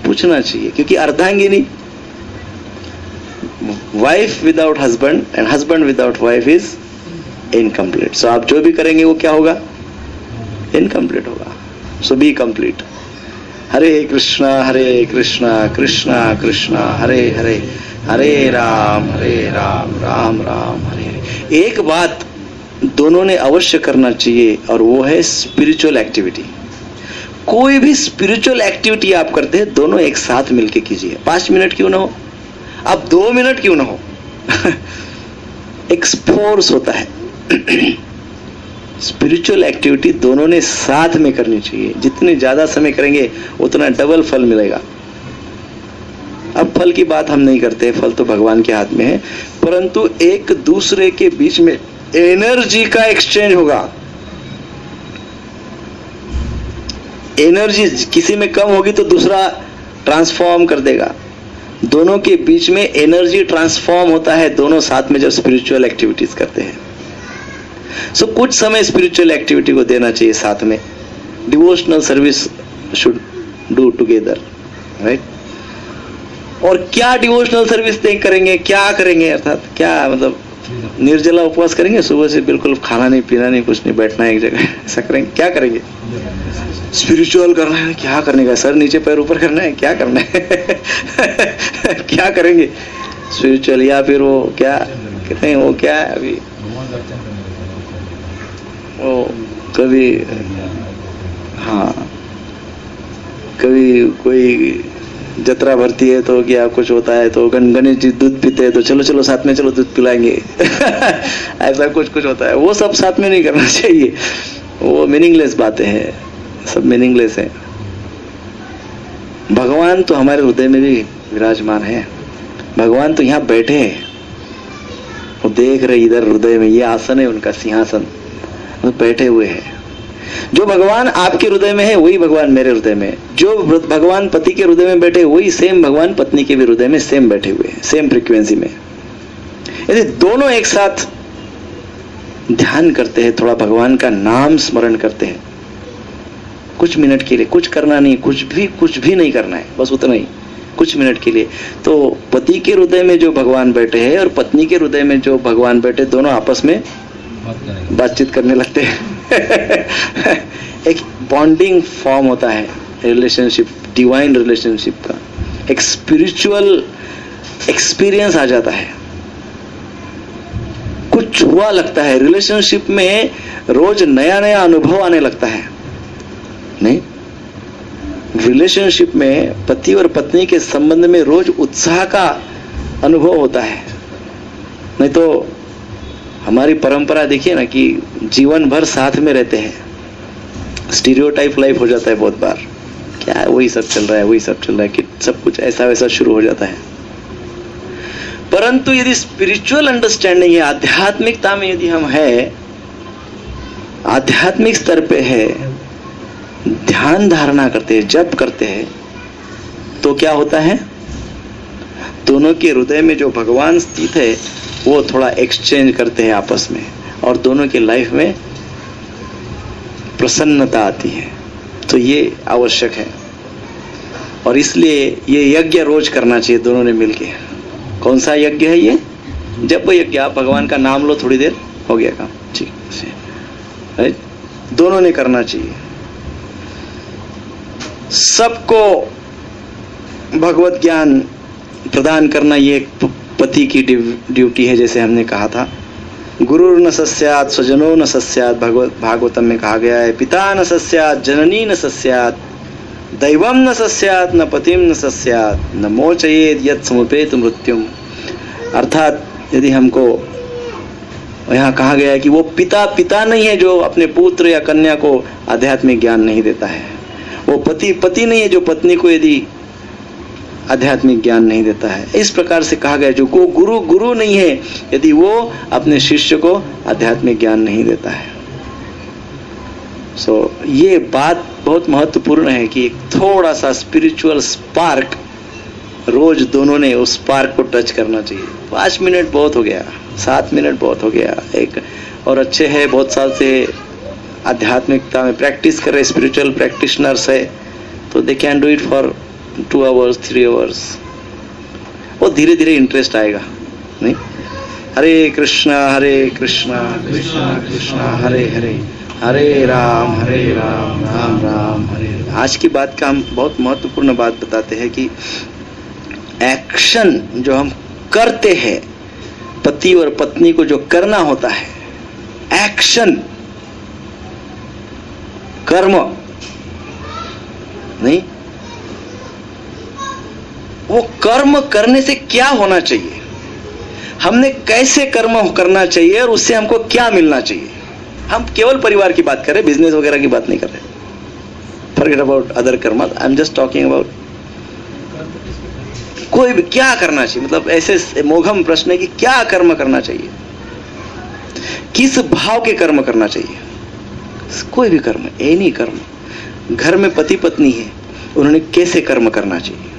पूछना चाहिए। क्योंकि अर्धांगिनी, wife without husband and husband without wife is incomplete. So आप जो भी करेंगे वो क्या होगा, इनकम्प्लीट होगा। So be complete. Hare Krishna Krishna Krishna Hare Hare, Hare Ram Ram Ram Hare Hare. एक बात दोनों ने अवश्य करना चाहिए और वो है स्पिरिचुअल एक्टिविटी। कोई भी स्पिरिचुअल एक्टिविटी आप करते हैं दोनों एक साथ मिलके कीजिए। 5 मिनट क्यों ना हो, अब 2 मिनट क्यों ना हो एक फोर्स होता है स्पिरिचुअल एक्टिविटी दोनों ने साथ में करनी चाहिए। जितने ज्यादा समय करेंगे उतना डबल फल मिलेगा। अब फल की बात हम नहीं करते, फल तो भगवान के हाथ में है, परंतु एक दूसरे के बीच में एनर्जी का एक्सचेंज होगा। एनर्जी किसी में कम होगी तो दूसरा ट्रांसफॉर्म कर देगा। दोनों के बीच में एनर्जी ट्रांसफॉर्म होता है दोनों साथ में जब स्पिरिचुअल एक्टिविटीज करते हैं। सो कुछ समय स्पिरिचुअल एक्टिविटी को देना चाहिए साथ में। Devotional service should do together, right. और क्या डिवोशनल सर्विस करेंगे, क्या करेंगे, अर्थात क्या मतलब निर्जला उपवास करेंगे, सुबह से बिल्कुल खाना नहीं पीना नहीं कुछ नहीं, बैठना है एक जगह, ऐसा करेंगे? क्या करेंगे? स्पिरिचुअल करना है, क्या करने का, सर नीचे पैर ऊपर करना है, क्या करना है क्या करेंगे स्पिरिचुअल? या फिर वो क्या कहते हैं, वो क्या है अभी वो कभी, हाँ कभी कोई जतरा भरती है तो क्या कुछ होता है तो गणेश जी दूध पीते हैं तो चलो साथ में चलो दूध पिलाएंगे ऐसा कुछ होता है। वो सब साथ में नहीं करना चाहिए, वो मीनिंगलेस बातें हैं, सब मीनिंगलेस है। भगवान तो हमारे हृदय में भी विराजमान है। भगवान तो यहाँ बैठे हैं, वो देख रहे इधर हृदय में, ये आसन है उनका, सिंहासन, वो बैठे हुए हैं। जो भगवान आपके हृदय में है वही भगवान मेरे हृदय में है। जो भगवान पति के हृदय में बैठे वही सेम भगवान पत्नी के भी हृदय में सेम बैठे हुए हैं, सेम फ्रीक्वेंसी में। यदि दोनों एक साथ ध्यान करते हैं, थोड़ा भगवान का नाम स्मरण करते हैं कुछ मिनट के लिए, कुछ करना नहीं, कुछ भी नहीं करना है, बस उतना ही, कुछ मिनट के लिए, तो पति के हृदय में जो भगवान बैठे हैं और पत्नी के हृदय में जो भगवान बैठे, दोनों आपस में बातचीत करने लगते हैं एक बॉन्डिंग फॉर्म होता है, रिलेशनशिप, डिवाइन रिलेशनशिप का एक स्पिरिचुअल एक्सपीरियंस आ जाता है। कुछ हुआ लगता है रिलेशनशिप में, रोज नया नया अनुभव आने लगता है। नहीं, रिलेशनशिप में पति और पत्नी के संबंध में रोज उत्साह का अनुभव होता है। नहीं तो हमारी परंपरा देखिए ना कि जीवन भर साथ में रहते हैं, स्टीरियोटाइप लाइफ हो जाता है बहुत बार, क्या है वही सब चल रहा है, वही सब चल रहा है, कि सब कुछ ऐसा वैसा शुरू हो जाता है। परंतु यदि स्पिरिचुअल अंडरस्टैंडिंग है, आध्यात्मिकता में यदि हम है, आध्यात्मिक स्तर पे है, ध्यान धारणा करते हैं, जप करते हैं, तो क्या होता है, दोनों के हृदय में जो भगवान स्थित है वो थोड़ा एक्सचेंज करते हैं आपस में, और दोनों की लाइफ में प्रसन्नता आती है। तो ये आवश्यक है, और इसलिए ये यज्ञ रोज करना चाहिए दोनों ने मिलके। कौन सा यज्ञ है ये? जब यज्ञ, आप भगवान का नाम लो, थोड़ी देर हो गया काम, ठीक है, दोनों ने करना चाहिए। सबको भगवत ज्ञान प्रदान करना ये एक पति की ड्यूटी है, जैसे हमने कहा था। गुरु न सस्यात् स्वजनो न सस्यात्, भागवतम में कहा गया है। पिता न सस्यात्, जननी न सस्यात्, दैवम न सस्यात्, न पतिम न सस्यात्, न मोचयेत् यत् समुपेत मृत्युम। अर्थात यदि हमको यहाँ कहा गया है कि वो पिता नहीं है जो अपने पुत्र या कन्या को आध्यात्मिक ज्ञान नहीं देता है। वो पति नहीं है जो पत्नी को यदि आध्यात्मिक ज्ञान नहीं देता है। इस प्रकार से कहा गया जो को गुरु नहीं है यदि वो अपने शिष्य को आध्यात्मिक ज्ञान नहीं देता है। ये बात बहुत महत्वपूर्ण है कि एक थोड़ा सा स्पिरिचुअल स्पार्क रोज दोनों ने उस स्पार्क को टच करना चाहिए। 5 मिनट बहुत हो गया, 7 मिनट बहुत हो गया। एक और अच्छे है, बहुत साल से आध्यात्मिकता में प्रैक्टिस कर रहे स्पिरिचुअल प्रैक्टिशनर्स है, तो they can do it for 2 hours 3 hours. वो धीरे धीरे इंटरेस्ट आएगा। नहीं, हरे कृष्णा कृष्णा कृष्णा हरे हरे, हरे राम राम राम हरे हरे। आज की बात का हम बहुत महत्वपूर्ण बात बताते हैं कि एक्शन जो हम करते हैं, पति और पत्नी को जो करना होता है, एक्शन, कर्म नहीं, वो कर्म करने से क्या होना चाहिए, हमने कैसे कर्म करना चाहिए और उससे हमको क्या मिलना चाहिए। हम केवल परिवार की बात कर रहे हैं, बिजनेस वगैरह की बात नहीं कर रहे। फॉरगेट अबाउट अदर कर्म, I am just talking about कोई भी क्या करना चाहिए। मतलब ऐसे मोघम प्रश्न है कि क्या कर्म करना चाहिए, किस भाव के कर्म करना चाहिए। कोई भी कर्म, एनी कर्म। घर में पति पत्नी है, उन्होंने कैसे कर्म करना चाहिए,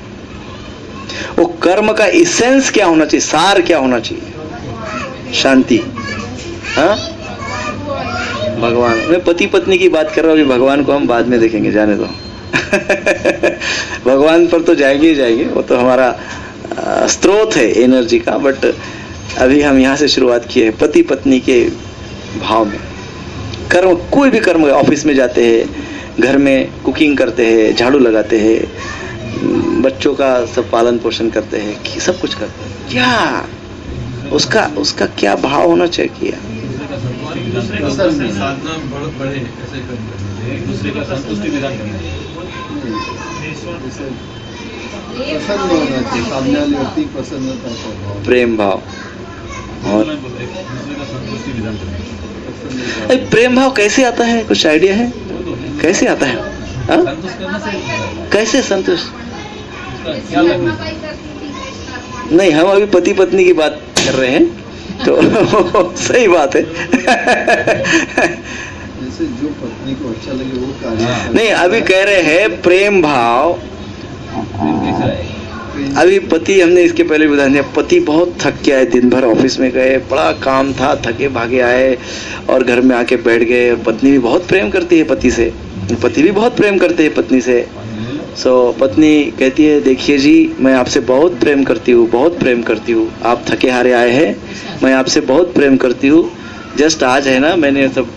वो कर्म का इसेंस क्या होना चाहिए, सार क्या होना चाहिए। शांति। हाँ, भगवान, मैं पति पत्नी की बात कर रहा हूं, अभी भगवान को हम बाद में देखेंगे, जाने दो। भगवान पर तो जाएंगे ही जाएंगे, वो तो हमारा स्रोत है एनर्जी का। बट अभी हम यहाँ से शुरुआत किए हैं पति पत्नी के भाव में। कर्म, कोई भी कर्म, ऑफिस में जाते हैं, घर में कुकिंग करते हैं, झाड़ू लगाते हैं, बच्चों का सब पालन पोषण करते हैं, सब कुछ करते हैं, क्या उसका क्या भाव होना चाहिए। साधना बहुत बड़े ऐसे दूसरे का संतुष्टि विधान करना, प्रसन्न होना चाहिए, सामने वाले व्यक्ति प्रसन्नता का भाव, प्रेम भाव। और दूसरे का संतुष्टि विधान करना। प्रेम भाव कैसे आता है, कुछ आइडिया है कैसे आता है? संतुष्ट करने से कैसे संतुष्ट? क्या लगना? नहीं, हम अभी पति पत्नी की बात कर रहे हैं, तो सही बात है। जैसे जो पत्नी को अच्छा लगे वो कार्य। नहीं, अभी कह रहे हैं प्रेम भाव। अभी पति, हमने इसके पहले बता दिया, पति बहुत थक के आए, दिन भर ऑफिस में गए, बड़ा काम था, थके भागे आए और घर में आके बैठ गए। पत्नी भी बहुत प्रेम करती है पति से, पति भी बहुत प्रेम करते हैं पत्नी से। पत्नी कहती है, देखिए जी, मैं आपसे बहुत प्रेम करती हूँ, बहुत प्रेम करती हूँ। आप थके हारे आए हैं, मैं आपसे बहुत प्रेम करती हूँ। जस्ट आज है ना, मैंने सब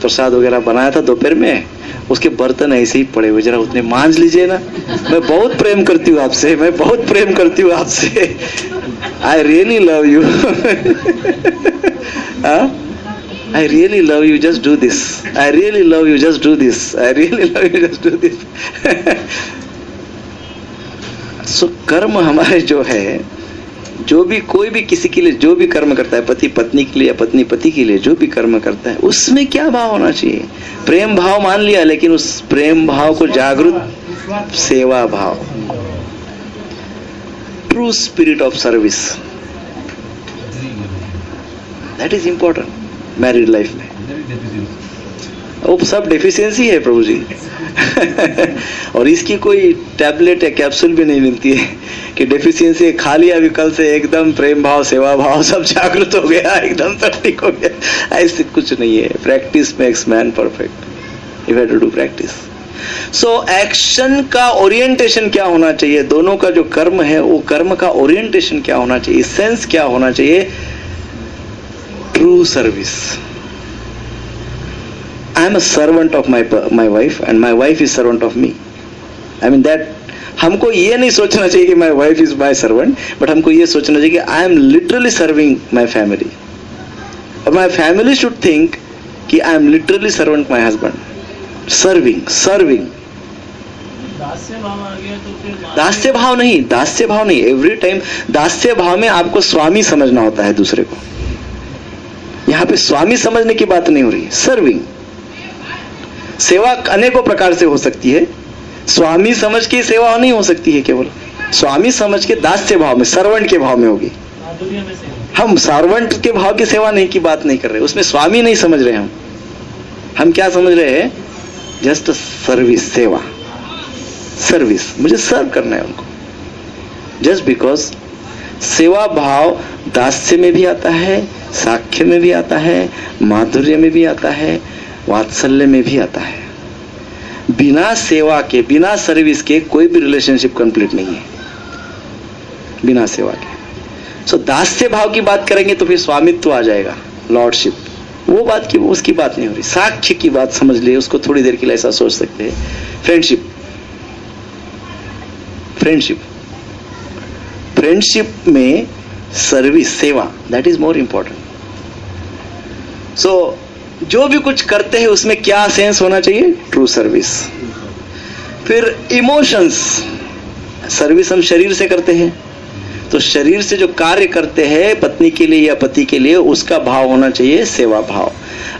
प्रसाद वगैरह बनाया था दोपहर में, उसके बर्तन ऐसे ही पड़े हुए, जरा उतने मांज लीजिए ना। मैं बहुत प्रेम करती हूँ आपसे, मैं बहुत प्रेम करती हूँ आपसे। I really love you. I really love you, just do this. I really love you, just do this. I really love you, just do this. So कर्म हमारे जो है, जो भी कोई भी किसी के लिए जो भी कर्म करता है, पति पत्नी के लिए या पत्नी पति के लिए जो भी कर्म करता है, उसमें क्या भाव होना चाहिए? प्रेम भाव मान लिया, लेकिन उस प्रेम भाव को जागृत सेवा भाव, true spirit of service, that is important married life में। वो सब डेफिशिएंसी है प्रभु जी। और इसकी कोई टैबलेट या कैप्सूल भी नहीं मिलती है कि डेफिशिएंसी खा लिया अभी कल से एकदम प्रेम भाव सेवा भाव सब जागृत हो गया, एकदम सब ठीक हो गया। ऐसे कुछ नहीं है। Practice makes man perfect. You have to do practice. So action का ओरिएंटेशन क्या होना चाहिए? दोनों का जो कर्म है वो कर्म का ओरिएंटेशन क्या होना चाहिए? सेंस क्या होना चाहिए? True service. I am a servant of my wife and my wife is servant of me. I mean that हमको ये नहीं सोचना चाहिए कि my wife is my servant, but हमको ये सोचना चाहिए कि I am literally serving my family. और my family should think कि I am literally servant my husband. Serving. दास्य भाव नहीं, एवरी टाइम दास्य भाव में आपको स्वामी समझना होता है दूसरे को। यहाँ पे स्वामी समझने की बात नहीं हो रही, सर्विंग। सेवा अनेकों प्रकार से हो सकती है, स्वामी समझ के सेवा नहीं हो सकती है। केवल स्वामी समझ के दास्य भाव में, सर्वेंट के भाव में होगी। हम सर्वेंट के भाव की सेवा नहीं की बात नहीं कर रहे, उसमें स्वामी नहीं समझ रहे हम क्या समझ रहे हैं? जस्ट सर्विस, सेवा, सर्विस, मुझे सर्व करना है उनको। जस्ट बिकॉज सेवा भाव दास्य में भी आता है, साख्य में भी आता है, माधुर्य में भी आता है, वात्सल्य में भी आता है। बिना सेवा के, बिना सर्विस के कोई भी रिलेशनशिप कंप्लीट नहीं है, बिना सेवा के। सो दास्य भाव की बात करेंगे तो फिर स्वामित्व आ जाएगा, लॉर्डशिप, वो बात की, उसकी बात नहीं हो रही। साख्य की बात समझ लिए, उसको थोड़ी देर के लिए ऐसा सोच सकते हैं। फ्रेंडशिप, फ्रेंडशिप, फ्रेंडशिप में सर्विस, सेवा, दैट इज मोर इंपॉर्टेंट। सो जो भी कुछ करते हैं उसमें क्या सेंस होना चाहिए? True service. फिर इमोशंस, सर्विस हम शरीर से करते हैं, तो शरीर से जो कार्य करते हैं पत्नी के लिए या पति के लिए, उसका भाव होना चाहिए सेवा भाव।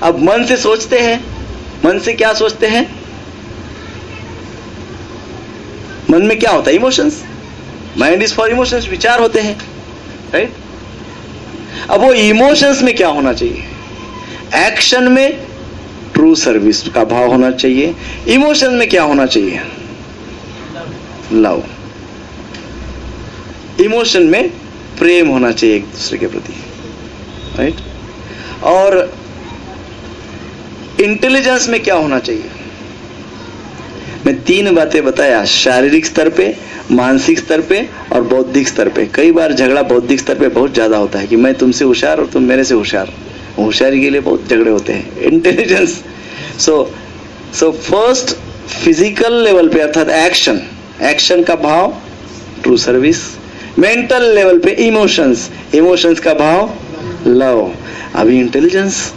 अब मन से सोचते हैं, मन से क्या सोचते हैं? मन में क्या होता है? Emotions. Mind is for emotions, विचार होते हैं, राइट? अब वो इमोशंस में क्या होना चाहिए? एक्शन में ट्रू सर्विस का भाव होना चाहिए। इमोशन में क्या होना चाहिए? लव। इमोशन में प्रेम होना चाहिए एक दूसरे के प्रति, राइट? और इंटेलिजेंस में क्या होना चाहिए? मैं 3 बातें बताया, शारीरिक स्तर पे, मानसिक स्तर पे और बौद्धिक स्तर पे। कई बार झगड़ा बौद्धिक स्तर पे बहुत ज्यादा होता है कि मैं तुमसे होशियार और तुम मेरे से होशियार। होशियारी के लिए बहुत झगड़े होते हैं। Intelligence, so first physical level पे अर्थात एक्शन, एक्शन का भाव ट्रू सर्विस। मेंटल लेवल पे इमोशंस, इमोशंस का भाव लव। अभी इंटेलिजेंस,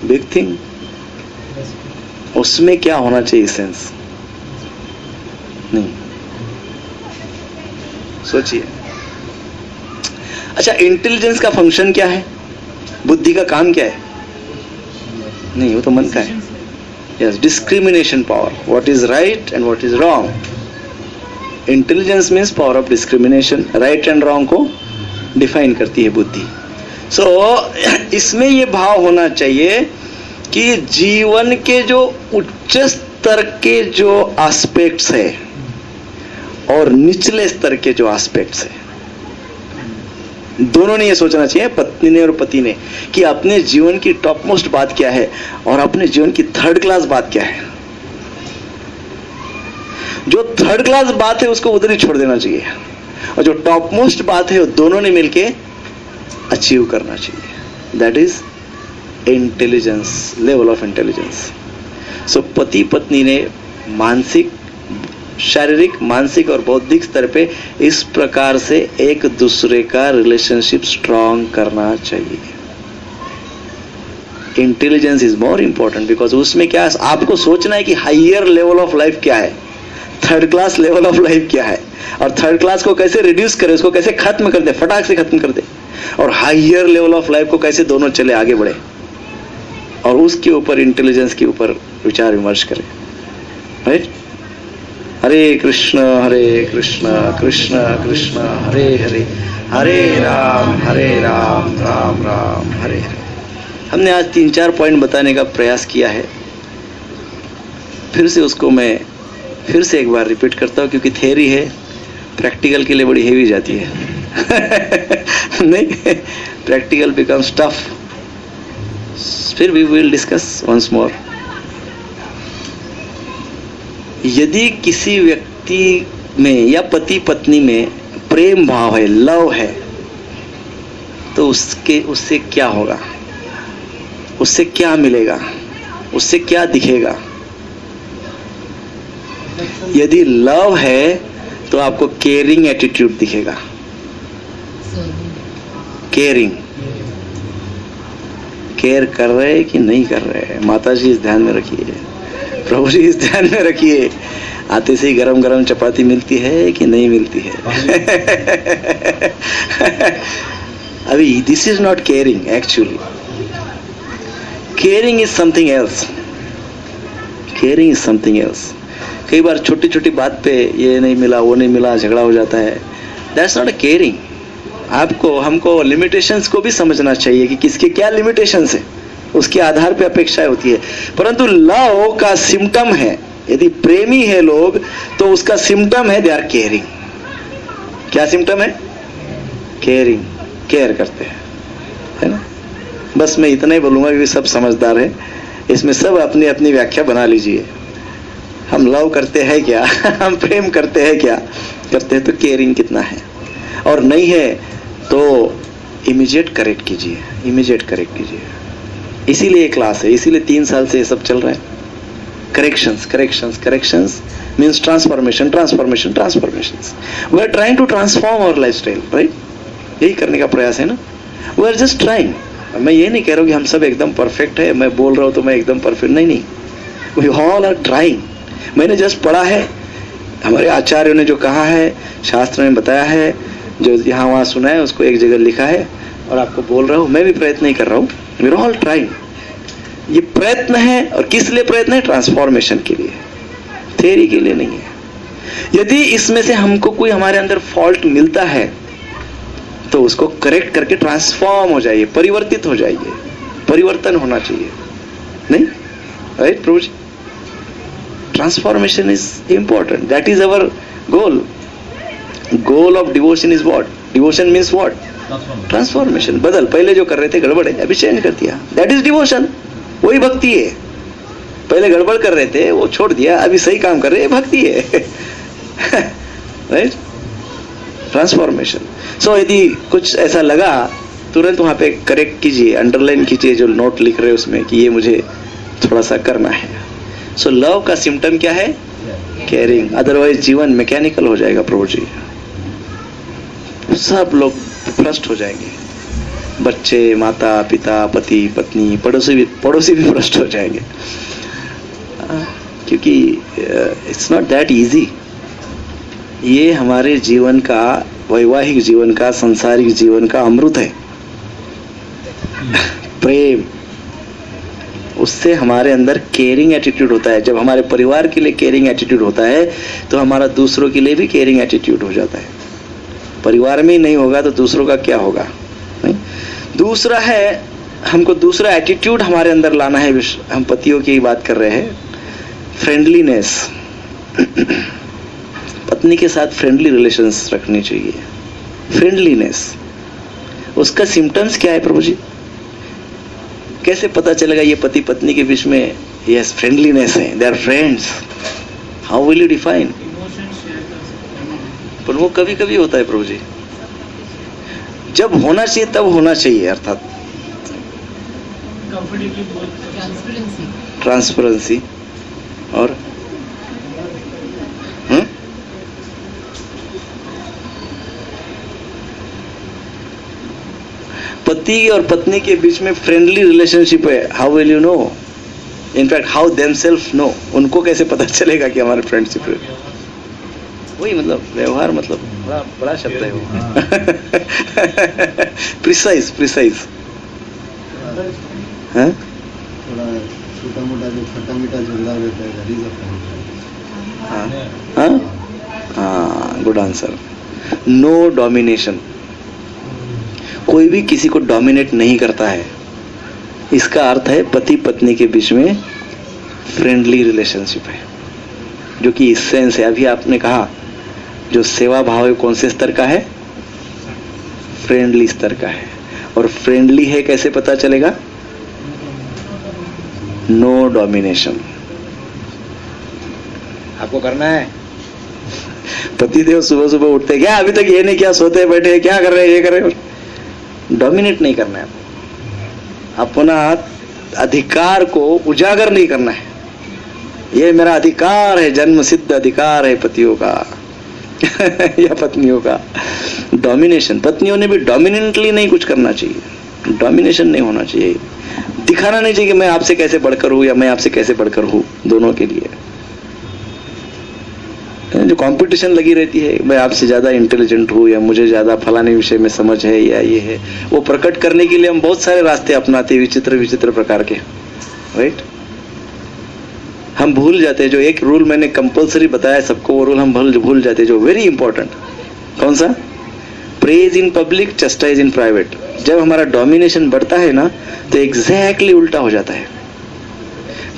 बिग थिंग, उसमें क्या होना चाहिए? सेंस नहीं, सोचिए। अच्छा, इंटेलिजेंस का फंक्शन क्या है? बुद्धि का काम क्या है? नहीं, वो तो मन का है। Yes, discrimination power, what is right and what is wrong. Intelligence means power of discrimination, right and wrong को डिफाइन करती है बुद्धि। सो इसमें ये भाव होना चाहिए कि जीवन के जो उच्च स्तर के जो एस्पेक्ट्स है और निचले स्तर के जो एस्पेक्ट्स है, दोनों ने ये सोचना चाहिए, पत्नी ने और पति ने, कि अपने जीवन की टॉप मोस्ट बात क्या है और अपने जीवन की थर्ड क्लास बात क्या है। जो थर्ड क्लास बात है उसको उधर ही छोड़ देना चाहिए, और जो टॉप मोस्ट बात है वो दोनों ने मिलके अचीव करना चाहिए। That is intelligence, level of intelligence. So पति पत्नी ने मानसिक, शारीरिक, मानसिक और बौद्धिक स्तर पे इस प्रकार से एक दूसरे का रिलेशनशिप स्ट्रॉन्ग करना चाहिए। Intelligence is more important because उसमें क्या है, आपको सोचना है कि हायर लेवल ऑफ लाइफ क्या है, third class level of life क्या है, और थर्ड क्लास को कैसे रिड्यूस करे, उसको कैसे खत्म कर दे, फटाक से खत्म कर दे, और हायर लेवल ऑफ लाइफ को कैसे दोनों चले आगे बढ़े, और उसके ऊपर इंटेलिजेंस के ऊपर विचार विमर्श करें, राइट? हरे कृष्ण कृष्ण कृष्ण हरे हरे, हरे राम राम राम हरे हरे। हमने आज 3-4 पॉइंट बताने का प्रयास किया है। फिर से उसको मैं फिर से एक बार रिपीट करता हूँ, क्योंकि थ्योरी है, प्रैक्टिकल के लिए बड़ी हेवी जाती है। नहीं, प्रैक्टिकल बिकम्स टफ। फिर we will discuss once more. यदि किसी व्यक्ति में या पति पत्नी में प्रेम भाव है, लव है, तो उससे क्या होगा, उससे क्या मिलेगा, उससे क्या दिखेगा? यदि लव है तो आपको केयरिंग एटीट्यूड दिखेगा। केयरिंग, केयर कर रहे कि नहीं कर रहे, माता जी इस ध्यान में रखिए, प्रभु जी इस ध्यान में रखिए। आते से ही गरम गरम चपाती मिलती है कि नहीं मिलती है? अभी this is not caring actually. Caring is something else, caring is something else. कई बार छोटी छोटी बात पे ये नहीं मिला वो नहीं मिला झगड़ा हो जाता है, दैट्स नॉट अ केयरिंग। आपको हमको लिमिटेशंस को भी समझना चाहिए कि किसके क्या लिमिटेशंस है, उसके आधार पे अपेक्षाएं होती है। परंतु लव का सिम्टम है, यदि प्रेमी है लोग तो उसका सिम्टम है दे आर केयरिंग। क्या सिम्टम है? केयरिंग, केयर करते हैं, है ना। बस मैं इतना ही बोलूंगा क्योंकि सब समझदार है, इसमें सब अपनी अपनी व्याख्या बना लीजिए। हम लव करते हैं क्या हम प्रेम करते हैं क्या? करते हैं तो केयरिंग कितना है, और नहीं है तो इमीडिएट करेक्ट कीजिए, इमीडिएट करेक्ट कीजिए। इसीलिए ये क्लास है, इसीलिए 3 साल से ये सब चल रहा है। Corrections corrections corrections means transformation transformation transformations. We are trying to transform our lifestyle, right? यही करने का प्रयास है ना। We are just trying. मैं ये नहीं कह रहा हूँ कि हम सब एकदम परफेक्ट है, मैं बोल रहा हूँ तो मैं एकदम परफेक्ट, नहीं नहीं, वी ऑल आर ट्राइंग। मैंने जस्ट पढ़ा है, हमारे आचार्यों ने जो कहा है, शास्त्र में बताया है, जो यहाँ वहाँ सुना है उसको एक जगह लिखा है और आपको बोल रहा हूँ। मैं भी प्रयत्न ही कर रहा हूँ, वी आर ऑल ट्राइंग। ये प्रयत्न है, और किस लिए प्रयत्न है? ट्रांसफॉर्मेशन के लिए, थ्योरी के लिए नहीं है। यदि इसमें से हमको कोई हमारे अंदर फॉल्ट मिलता है तो उसको करेक्ट करके ट्रांसफॉर्म हो जाइए, परिवर्तित हो जाइए, परिवर्तन होना चाहिए, नहीं? राइट प्रभु जी? Transformation is important, that is our goal. Goal of devotion is what? Devotion means what? Transformation. बदल, पहले जो कर रहे थे गड़बड़ है, अभी चेंज कर दिया, दैट इज डिवोशन, वही भक्ति है। पहले गड़बड़ कर रहे थे, वो छोड़ दिया, अभी सही काम कर रहे हैं, भक्ति है। राइट? ट्रांसफॉर्मेशन। सो यदि कुछ ऐसा लगा तुरंत वहां पे करेक्ट कीजिए, अंडरलाइन कीजिए जो नोट लिख रहे हैं उसमें कि ये मुझे थोड़ा सा करना है। सो लव का सिम्टम क्या है? केयरिंग। अदरवाइज जीवन मैकेनिकल हो जाएगा प्रभु जी, सब लोग भ्रष्ट हो जाएंगे, बच्चे, माता पिता, पति पत्नी, पड़ोसी भी भ्रष्ट हो जाएंगे, क्योंकि इट्स नॉट दैट इजी। ये हमारे जीवन का, वैवाहिक जीवन का, सांसारिक जीवन का अमृत है। प्रेम, उससे हमारे अंदर केयरिंग एटीट्यूड होता है। जब हमारे परिवार के लिए केयरिंग एटीट्यूड होता है तो हमारा दूसरों के लिए भी केयरिंग एटीट्यूड हो जाता है। परिवार में ही नहीं होगा तो दूसरों का क्या होगा? नहीं? दूसरा है, हमको दूसरा एटीट्यूड हमारे अंदर लाना है। हम पतियों की बात कर रहे हैं, फ्रेंडलीनेस। पत्नी के साथ फ्रेंडली रिलेशंस रखनी चाहिए। फ्रेंडलीनेस, उसका सिम्टम्स क्या है प्रभु जी? कैसे पता चलेगा ये पति पत्नी के बीच में यस फ्रेंडलीनेस है, they are friends? How will you define? पर वो कभी कभी होता है प्रभु जी, जब होना चाहिए तब होना चाहिए, अर्थात ट्रांसपेरेंसी। और पति और पत्नी के बीच में फ्रेंडली रिलेशनशिप है, how will you know? In fact how themselves know? उनको कैसे पता चलेगा कि हमारे फ्रेंडशिप है? वही मतलब व्यवहार, मतलब बड़ा शब्द है वो। Precise, precise. हाँ, थोड़ा छोटा मोटा जो खट्टा मीठा झगड़ा रहता है, that is a friend. हाँ हाँ, गुड आंसर। नो डोमिनेशन, कोई भी किसी को डोमिनेट नहीं करता है। इसका अर्थ है पति पत्नी के बीच में फ्रेंडली रिलेशनशिप है, जो कि इस सेंस है। अभी आपने कहा जो सेवा भाव है कौन से स्तर का है? फ्रेंडली स्तर का है। और फ्रेंडली है कैसे पता चलेगा? No domination. आपको करना है। पतिदेव सुबह सुबह उठते, क्या अभी तक ये नहीं किया, सोते बैठे, क्या कर रहे हैं, ये कर रहे हैं। डोमिनेट नहीं करना है आपको, अपना अधिकार को उजागर नहीं करना है। ये मेरा अधिकार है, जन्म सिद्ध अधिकार है पतियों का या पत्नियों का। डोमिनेशन, पत्नियों ने भी डोमिनेंटली नहीं कुछ करना चाहिए, डोमिनेशन नहीं होना चाहिए। दिखाना नहीं चाहिए कि मैं आपसे कैसे बढ़कर हूं या मैं आपसे कैसे बढ़कर हूं। दोनों के लिए जो कंपटीशन लगी रहती है, मैं आपसे ज्यादा इंटेलिजेंट हूँ या मुझे ज्यादा फलाने विषय में समझ है या ये है, वो प्रकट करने के लिए हम बहुत सारे रास्ते अपनाते हैं, विचित्र विचित्र प्रकार के। राइट? हम भूल जाते हैं, जो एक रूल मैंने कंपलसरी बताया सबको, वो रूल हम भूल जाते हैं, जो वेरी इंपॉर्टेंट. कौन सा? Praise in public, chastise in private. जब हमारा डोमिनेशन बढ़ता है ना, तो एग्जैक्टली उल्टा हो जाता है.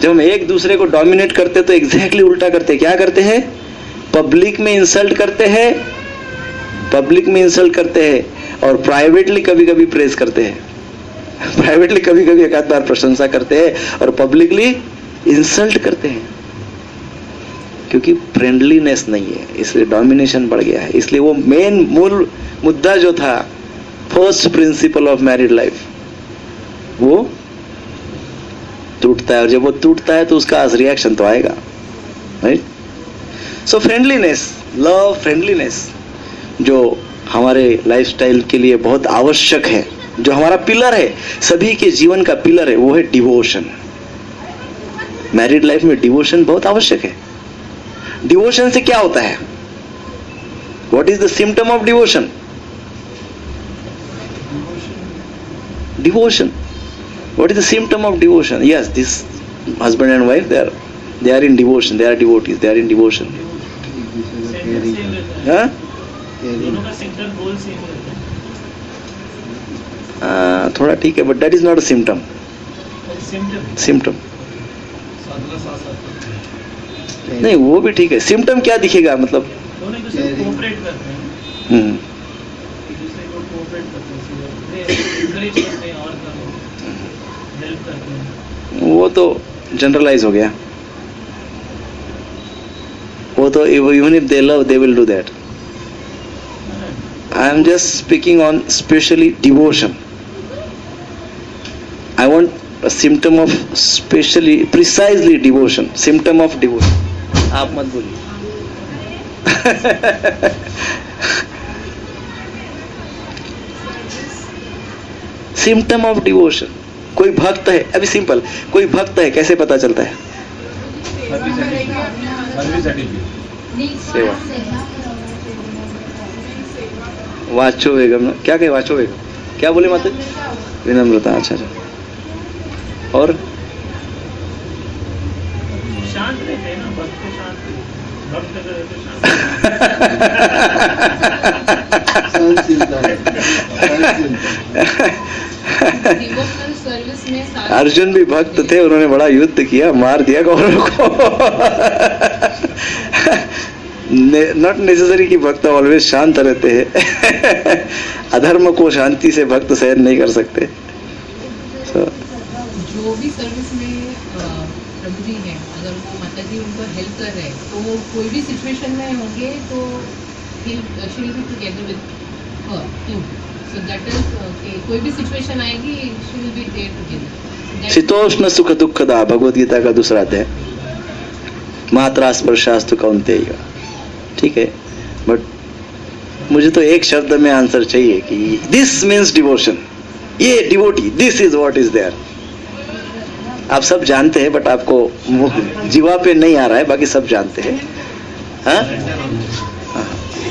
जब हम एक दूसरे को डोमिनेट करते तो एग्जैक्टली उल्टा करते. क्या करते हैं? पब्लिक में इंसल्ट करते हैं, पब्लिक में इंसल्ट करते हैं, और प्राइवेटली कभी कभी प्रेज करते हैं. प्राइवेटली कभी कभी एक आध बार प्रशंसा करते हैं, और पब्लिकली इंसल्ट करते हैं. क्योंकि फ्रेंडलीनेस नहीं है, इसलिए डोमिनेशन बढ़ गया है. इसलिए वो मेन मूल मुद्दा जो था, first principle of married life, वो टूटता है. और जब वो टूटता है तो उसका रिएक्शन तो आएगा, राइट? सो फ्रेंडलीनेस, लव, फ्रेंडलीनेस जो हमारे लाइफस्टाइल के लिए बहुत आवश्यक है, जो हमारा पिलर है, सभी के जीवन का पिलर है, वो है डिवोशन. मैरिड लाइफ में डिवोशन बहुत आवश्यक है. डिवोशन से क्या होता है? What is the symptom of devotion? Devotion. What is the symptom of devotion? Yes, this husband and wife, they are in devotion. They are devotees. They are in devotion. हाँ? दोनों का सिंगल गोल same रहता है. थोड़ा ठीक है, but that is not a symptom. Symptom. नहीं, वो भी ठीक है. सिम्टम क्या दिखेगा? मतलब दोनों एक दूसरे को कोऑपरेट करते हैं, एक दूसरे को कोऑपरेट करते हैं, एनकरेज करते हैं और हेल्प करते हैं. वो तो जनरलाइज हो गया. वो तो even if they love, they will do that. I am just speaking on specially devotion. I want a symptom of specially, precisely devotion. Symptom of devotion. आप मत बोलिए. Symptom of devotion. कोई भक्त है, अभी सिंपल, कोई भक्त है कैसे पता चलता है? सेवा. वाचो वेगम. क्या कहे वाचो वेगम? क्या बोले माता? विनम्रता. अच्छा अच्छा. और शांत रहते हैं ना, भक्त को शांत, भक्त रहते तो शांत. डिवोशनल सर्विस में अर्जुन भी भक्त थे, उन्होंने बड़ा युद्ध किया, मार दिया कौरवों को. नॉट नेसेसरी कि भक्त ऑलवेज शांत रहते हैं. अधर्म को शांति से भक्त सहन नहीं कर सकते. जो भी सर्विस में प्रभु जी हैं, अगर वो माता जी उनको हेल्प कर रहे हैं, तो वो कोई भी सिचुएशन में होंगे तो she'll be together with her too. So that is कोई भी सिचुएशन आएगी, she will be there together. शीतोष्ण सुख दुखदा, भगवद गीता का दूसरा अध्याय. मात्रा स्पर्शास्तु कौन्तेय. ठीक है, बट मुझे तो एक शब्द में आंसर चाहिए कि दिस मीन्स डिवोशन. ये devotee, this is what is there. आप सब जानते हैं, बट आपको जीवा पे नहीं आ रहा है, बाकी सब जानते हैं. हाँ,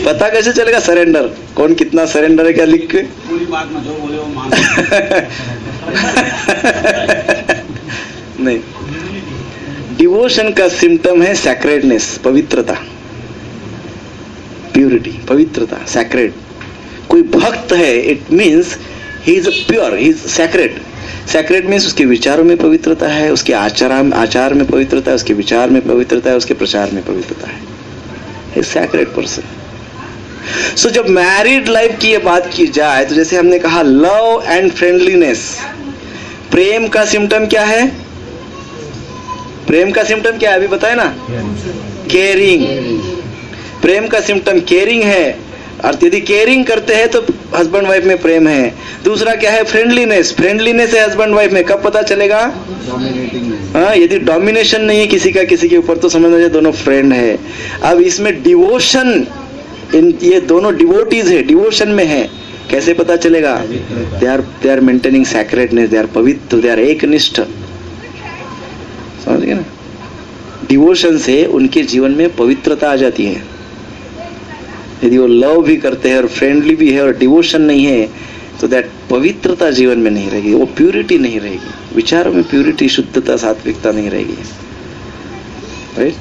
पता कैसे चलेगा? सरेंडर. कौन कितना सरेंडर है, क्या लिख के? पूरी बात में जो बोले वो मान. नहीं, डिवोशन का सिम्टम है सैक्रेडनेस, पवित्रता, प्यूरिटी, पवित्रता, सैक्रेड. कोई भक्त है, it means he is pure, he is sacred. Sacred means उसके विचारों में पवित्रता है, उसके आचार में पवित्रता है, उसके विचार में पवित्रता है, उसके प्रचार में पवित्रता है. ए सैक्रेड पर्सन. सो जब मैरिड लाइफ की ये बात की जाए, तो जैसे हमने कहा लव एंड फ्रेंडलीनेस. प्रेम का सिम्टम क्या है? प्रेम का सिम्टम क्या है? अभी बताए ना, केयरिंग. प्रेम का सिम्टम केयरिंग है. और यदि केयरिंग करते हैं तो हस्बैंड वाइफ में प्रेम है. दूसरा क्या है? फ्रेंडलीनेस. फ्रेंडलीनेस है हस्बैंड वाइफ में. कब पता चलेगा? हाँ, यदि डोमिनेशन नहीं है किसी का किसी के ऊपर, तो समझ लीजिए दोनों फ्रेंड है. अब इसमें डिवोशन, इन ये दोनों डिवोटीज है, डिवोशन में है. कैसे पता चलेगा? They are maintaining sacredness, they are पवित्र, दे आर एकनिष्ठ. समझ गए ना? डिवोशन से उनके जीवन में पवित्रता आ जाती है. यदि वो लव भी करते हैं और फ्रेंडली भी है और डिवोशन नहीं है, तो दैट पवित्रता जीवन में नहीं रहेगी, वो प्यूरिटी नहीं रहेगी, विचारों में प्यूरिटी, शुद्धता, सात्विकता नहीं रहेगी, राइट?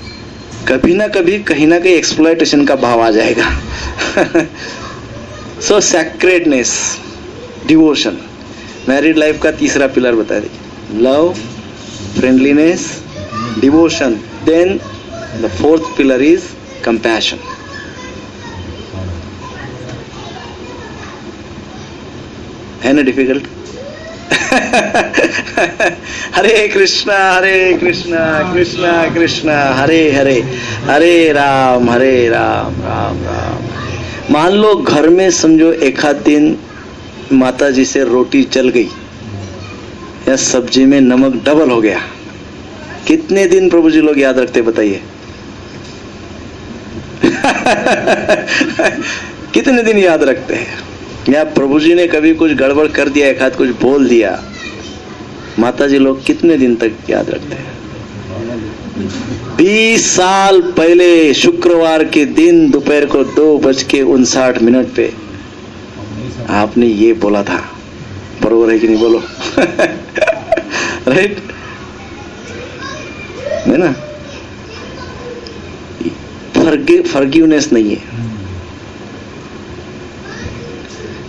कभी ना कभी कहीं ना कहीं एक्सप्लॉयटेशन का भाव आ जाएगा। So sacredness, devotion, married life का तीसरा पिलर बता दीजिए, love, friendliness, devotion. Then the fourth pillar is compassion. है ना डिफिकल्ट? हरे कृष्णा कृष्णा कृष्णा हरे हरे, हरे राम राम राम। मान लो घर में समझो एक आध दिन माता जी से रोटी जल गई या सब्जी में नमक डबल हो गया, कितने दिन प्रभु जी लोग याद रखते बताइए? कितने दिन याद रखते हैं? या प्रभु जी ने कभी कुछ गड़बड़ कर दिया, एक हाथ कुछ बोल दिया, माता जी लोग कितने दिन तक याद रखते हैं? 20 साल पहले शुक्रवार के दिन दोपहर को 2:59 पे आपने ये बोला था, बरोबर है कि नहीं बोलो? राइट है ना? फॉरगिवनेस नहीं है।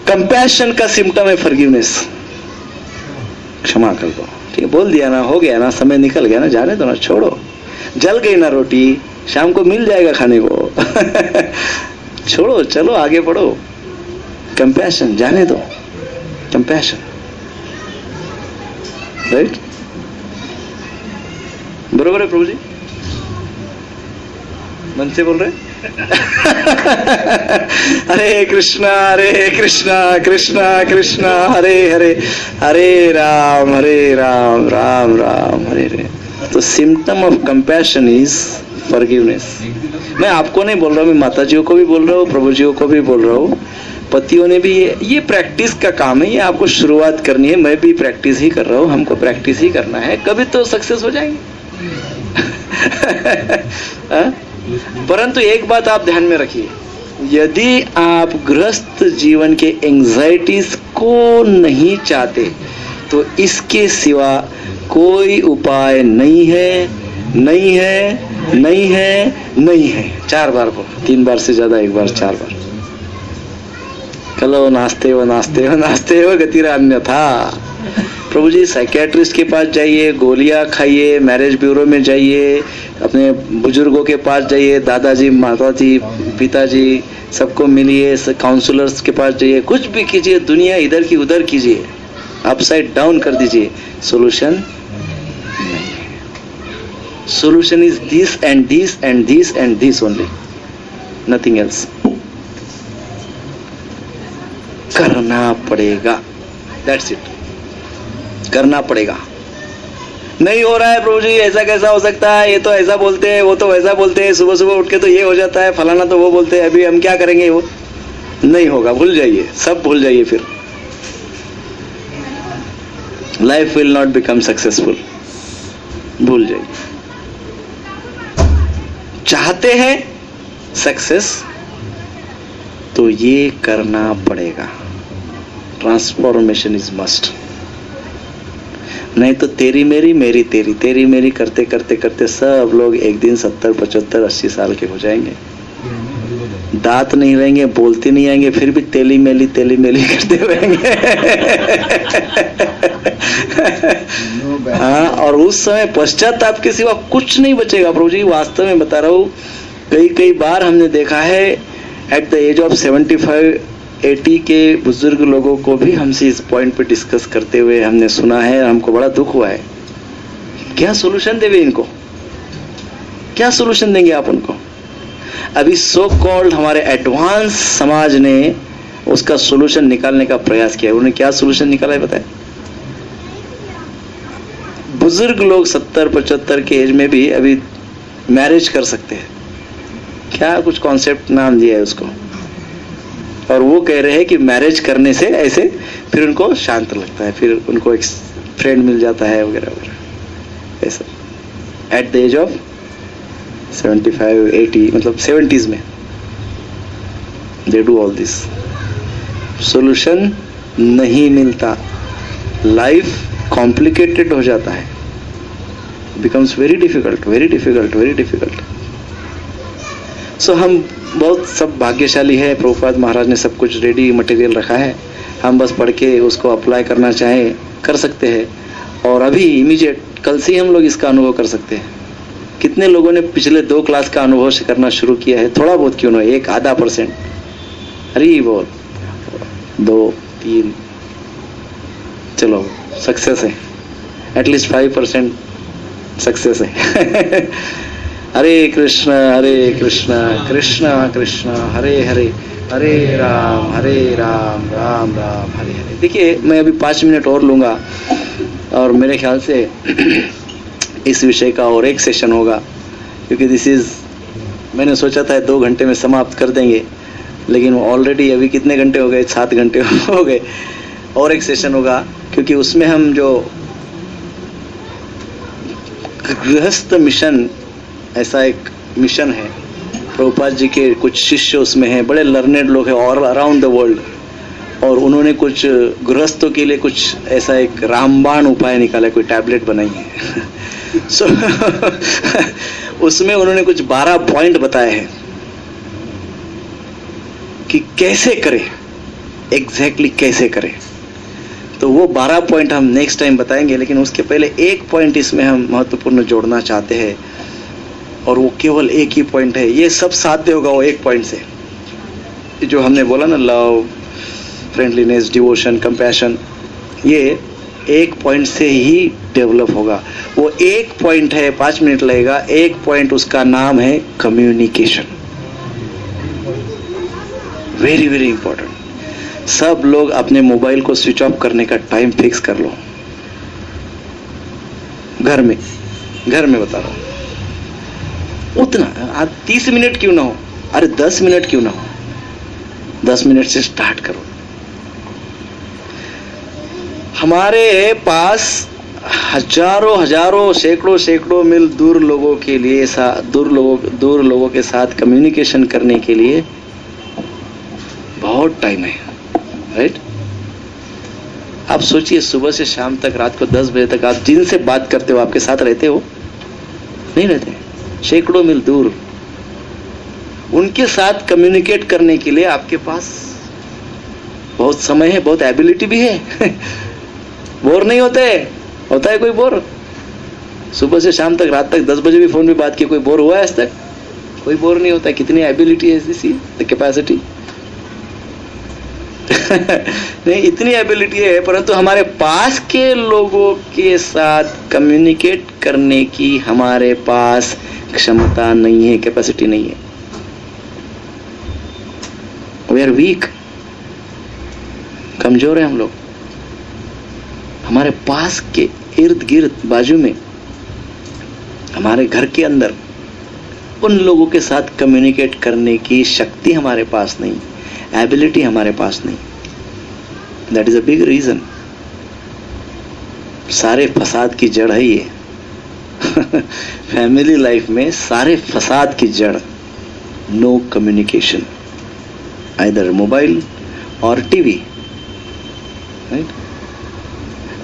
कंपैशन का सिम्टम है फॉरगिवनेस, क्षमा कर दो, ठीक है, बोल दिया ना, हो गया ना, समय निकल गया ना, जाने दो ना, छोड़ो, जल गई ना रोटी, शाम को मिल जाएगा खाने को। छोड़ो, चलो आगे बढ़ो। कंपैशन, जाने दो, कंपैशन, राइट? बरोबर है प्रभु जी? मन से बोल रहे? हरे कृष्णा कृष्णा कृष्णा हरे हरे, हरे राम राम राम हरे हरे। तो symptom of compassion is forgiveness. मैं आपको नहीं बोल रहा हूँ, मैं माताजियों को भी बोल रहा हूँ, प्रभु जियों को भी बोल रहा हूँ, पतियों ने भी ये प्रैक्टिस का काम है, ये आपको शुरुआत करनी है। मैं भी प्रैक्टिस ही कर रहा हूँ, हमको प्रैक्टिस ही करना है, कभी तो सक्सेस हो जाएंगे। परंतु एक बात आप ध्यान में रखिए, यदि आप गृहस्थ जीवन के एंजाइटीज को नहीं चाहते तो इसके सिवा कोई उपाय नहीं है, नहीं है, नहीं है, नहीं है। 4 बार बोलो, 3 बार से ज्यादा, 1 बार, 4 बार। कलो नास्ते हो गतिरान्यथा। प्रभु जी साइकियाट्रिस्ट के पास जाइए, गोलियां खाइए, मैरिज ब्यूरो में जाइए, अपने बुजुर्गों के पास जाइए, दादाजी, माताजी, पिताजी, सबको मिलिए, काउंसलर्स के पास जाइए, कुछ भी कीजिए, दुनिया इधर की उधर कीजिए, अपसाइड डाउन कर दीजिए, सोल्यूशन नहीं है। Solution is this and this and this and this only, nothing else. करना पड़ेगा, दैट्स इट, करना पड़ेगा। नहीं हो रहा है प्रभु जी, ऐसा कैसा हो सकता है, ये तो ऐसा बोलते हैं, वो तो वैसा बोलते हैं, सुबह सुबह उठ के तो ये हो जाता है, फलाना तो वो बोलते हैं, अभी हम क्या करेंगे? वो नहीं होगा, भूल जाइए, सब भूल जाइए, फिर life will not become successful, भूल जाइए। चाहते हैं सक्सेस तो ये करना पड़ेगा, ट्रांसफॉर्मेशन इज मस्ट। नहीं तो तेरी मेरी, मेरी तेरी, तेरी मेरी करते करते करते सब लोग एक दिन 70, 75, 80 साल के हो जाएंगे, दांत नहीं रहेंगे, बोलते नहीं आएंगे, फिर भी तेली मेली करते रहेंगे। हाँ, और उस समय पश्चाताप के सिवा कुछ नहीं बचेगा प्रभु जी, वास्तव में बता रहा हूँ। कई बार हमने देखा है एट द एज ऑफ 75, 80 के बुजुर्ग लोगों को भी हमसे इस पॉइंट पे डिस्कस करते हुए हमने सुना है, हमको बड़ा दुख हुआ है। क्या सोल्यूशन देंगे इनको? क्या सोल्यूशन देंगे आप उनको? अभी सो कॉल्ड हमारे एडवांस समाज ने उसका सोल्यूशन निकालने का प्रयास किया। उन्होंने क्या सोल्यूशन निकाला है बताएं? बुजुर्ग लोग 70, 75 के एज में भी अभी मैरिज कर सकते हैं। क्या कुछ कॉन्सेप्ट नाम दिया है उसको, और वो कह रहे हैं कि मैरिज करने से ऐसे फिर उनको शांत लगता है, फिर उनको एक फ्रेंड मिल जाता है वगैरह वगैरह, ऐसा एट द एज ऑफ 75, 80, मतलब 70s में they do all this. Solution नहीं मिलता, लाइफ कॉम्प्लिकेटेड हो जाता है, becomes very difficult, very difficult, very difficult. So हम बहुत सब भाग्यशाली है, प्रभुपाद महाराज ने सब कुछ रेडी मटेरियल रखा है, हम बस पढ़ के उसको अप्लाई करना चाहें कर सकते हैं, और अभी इमीडिएट कल से ही हम लोग इसका अनुभव कर सकते हैं। कितने लोगों ने पिछले 2 क्लास का अनुभव से करना शुरू किया है, थोड़ा बहुत क्यों ना, 1-0.5%, अरे बहुत 2-3, चलो सक्सेस है, एटलीस्ट 5% सक्सेस है। हरे कृष्ण कृष्ण कृष्ण हरे हरे, हरे राम राम राम हरे हरे। देखिए मैं अभी 5 मिनट और लूँगा, और मेरे ख्याल से इस विषय का और एक सेशन होगा, क्योंकि दिस इज़, मैंने सोचा था 2 घंटे में समाप्त कर देंगे, लेकिन ऑलरेडी अभी कितने घंटे हो गए, 7 घंटे हो गए। और एक सेशन होगा, क्योंकि उसमें हम जो गृहस्थ मिशन, ऐसा एक मिशन है, प्रभुपाद जी के कुछ शिष्य उसमें हैं, बड़े लर्नेड लोग हैं ऑल अराउंड द वर्ल्ड, और उन्होंने कुछ गृहस्थों के लिए कुछ ऐसा एक रामबाण उपाय निकाला, कोई टैबलेट बनाई है। सो उसमें उन्होंने कुछ 12 पॉइंट बताए हैं कि कैसे करें, एग्जैक्टली कैसे करें। तो वो 12 पॉइंट हम नेक्स्ट टाइम बताएंगे, लेकिन उसके पहले एक पॉइंट इसमें हम महत्वपूर्ण जोड़ना चाहते हैं, और वो केवल एक ही पॉइंट है। ये सब साध्य होगा वो एक पॉइंट से, जो हमने बोला ना, लव, फ्रेंडलीनेस, डिवोशन, कंपैशन, ये एक पॉइंट से ही डेवलप होगा। वो एक पॉइंट है, 5 मिनट लगेगा, एक पॉइंट, उसका नाम है कम्युनिकेशन। Very very important. सब लोग अपने मोबाइल को स्विच ऑफ करने का टाइम फिक्स कर लो, घर में बता रहा हूं, उतना 30 मिनट क्यों ना हो, अरे 10 मिनट क्यों ना हो, 10 मिनट से स्टार्ट करो। हमारे पास हजारों सैकड़ों मील दूर लोगों के लिए, दूर लोगों के साथ कम्युनिकेशन करने के लिए बहुत टाइम है, राइट? आप सोचिए, सुबह से शाम तक, रात को 10 बजे तक आप जिनसे बात करते हो, आपके साथ रहते हो? नहीं रहते, सैकड़ों मील दूर। उनके साथ कम्युनिकेट करने के लिए आपके पास बहुत समय है, बहुत एबिलिटी भी है। बोर नहीं होता है कोई बोर? सुबह से शाम तक, रात तक 10 बजे भी फोन पे बात की, कोई बोर हुआ है आज तक? कोई बोर नहीं होता। कितनी एबिलिटी है, इसी द कैपेसिटी। नहीं, इतनी एबिलिटी है, परंतु हमारे पास के लोगों के साथ कम्युनिकेट करने की हमारे पास क्षमता नहीं है, कैपेसिटी नहीं है। वी आर वीक, कमजोर है हम लोग। हमारे पास के इर्द गिर्द, बाजू में, हमारे घर के अंदर उन लोगों के साथ कम्युनिकेट करने की शक्ति हमारे पास नहीं, एबिलिटी हमारे पास नहीं। That is a big reason. सारे फसाद की जड़ है ये। फैमिली लाइफ में सारे फसाद की जड़, नो कम्युनिकेशन, आइदर मोबाइल और टीवी, राइट?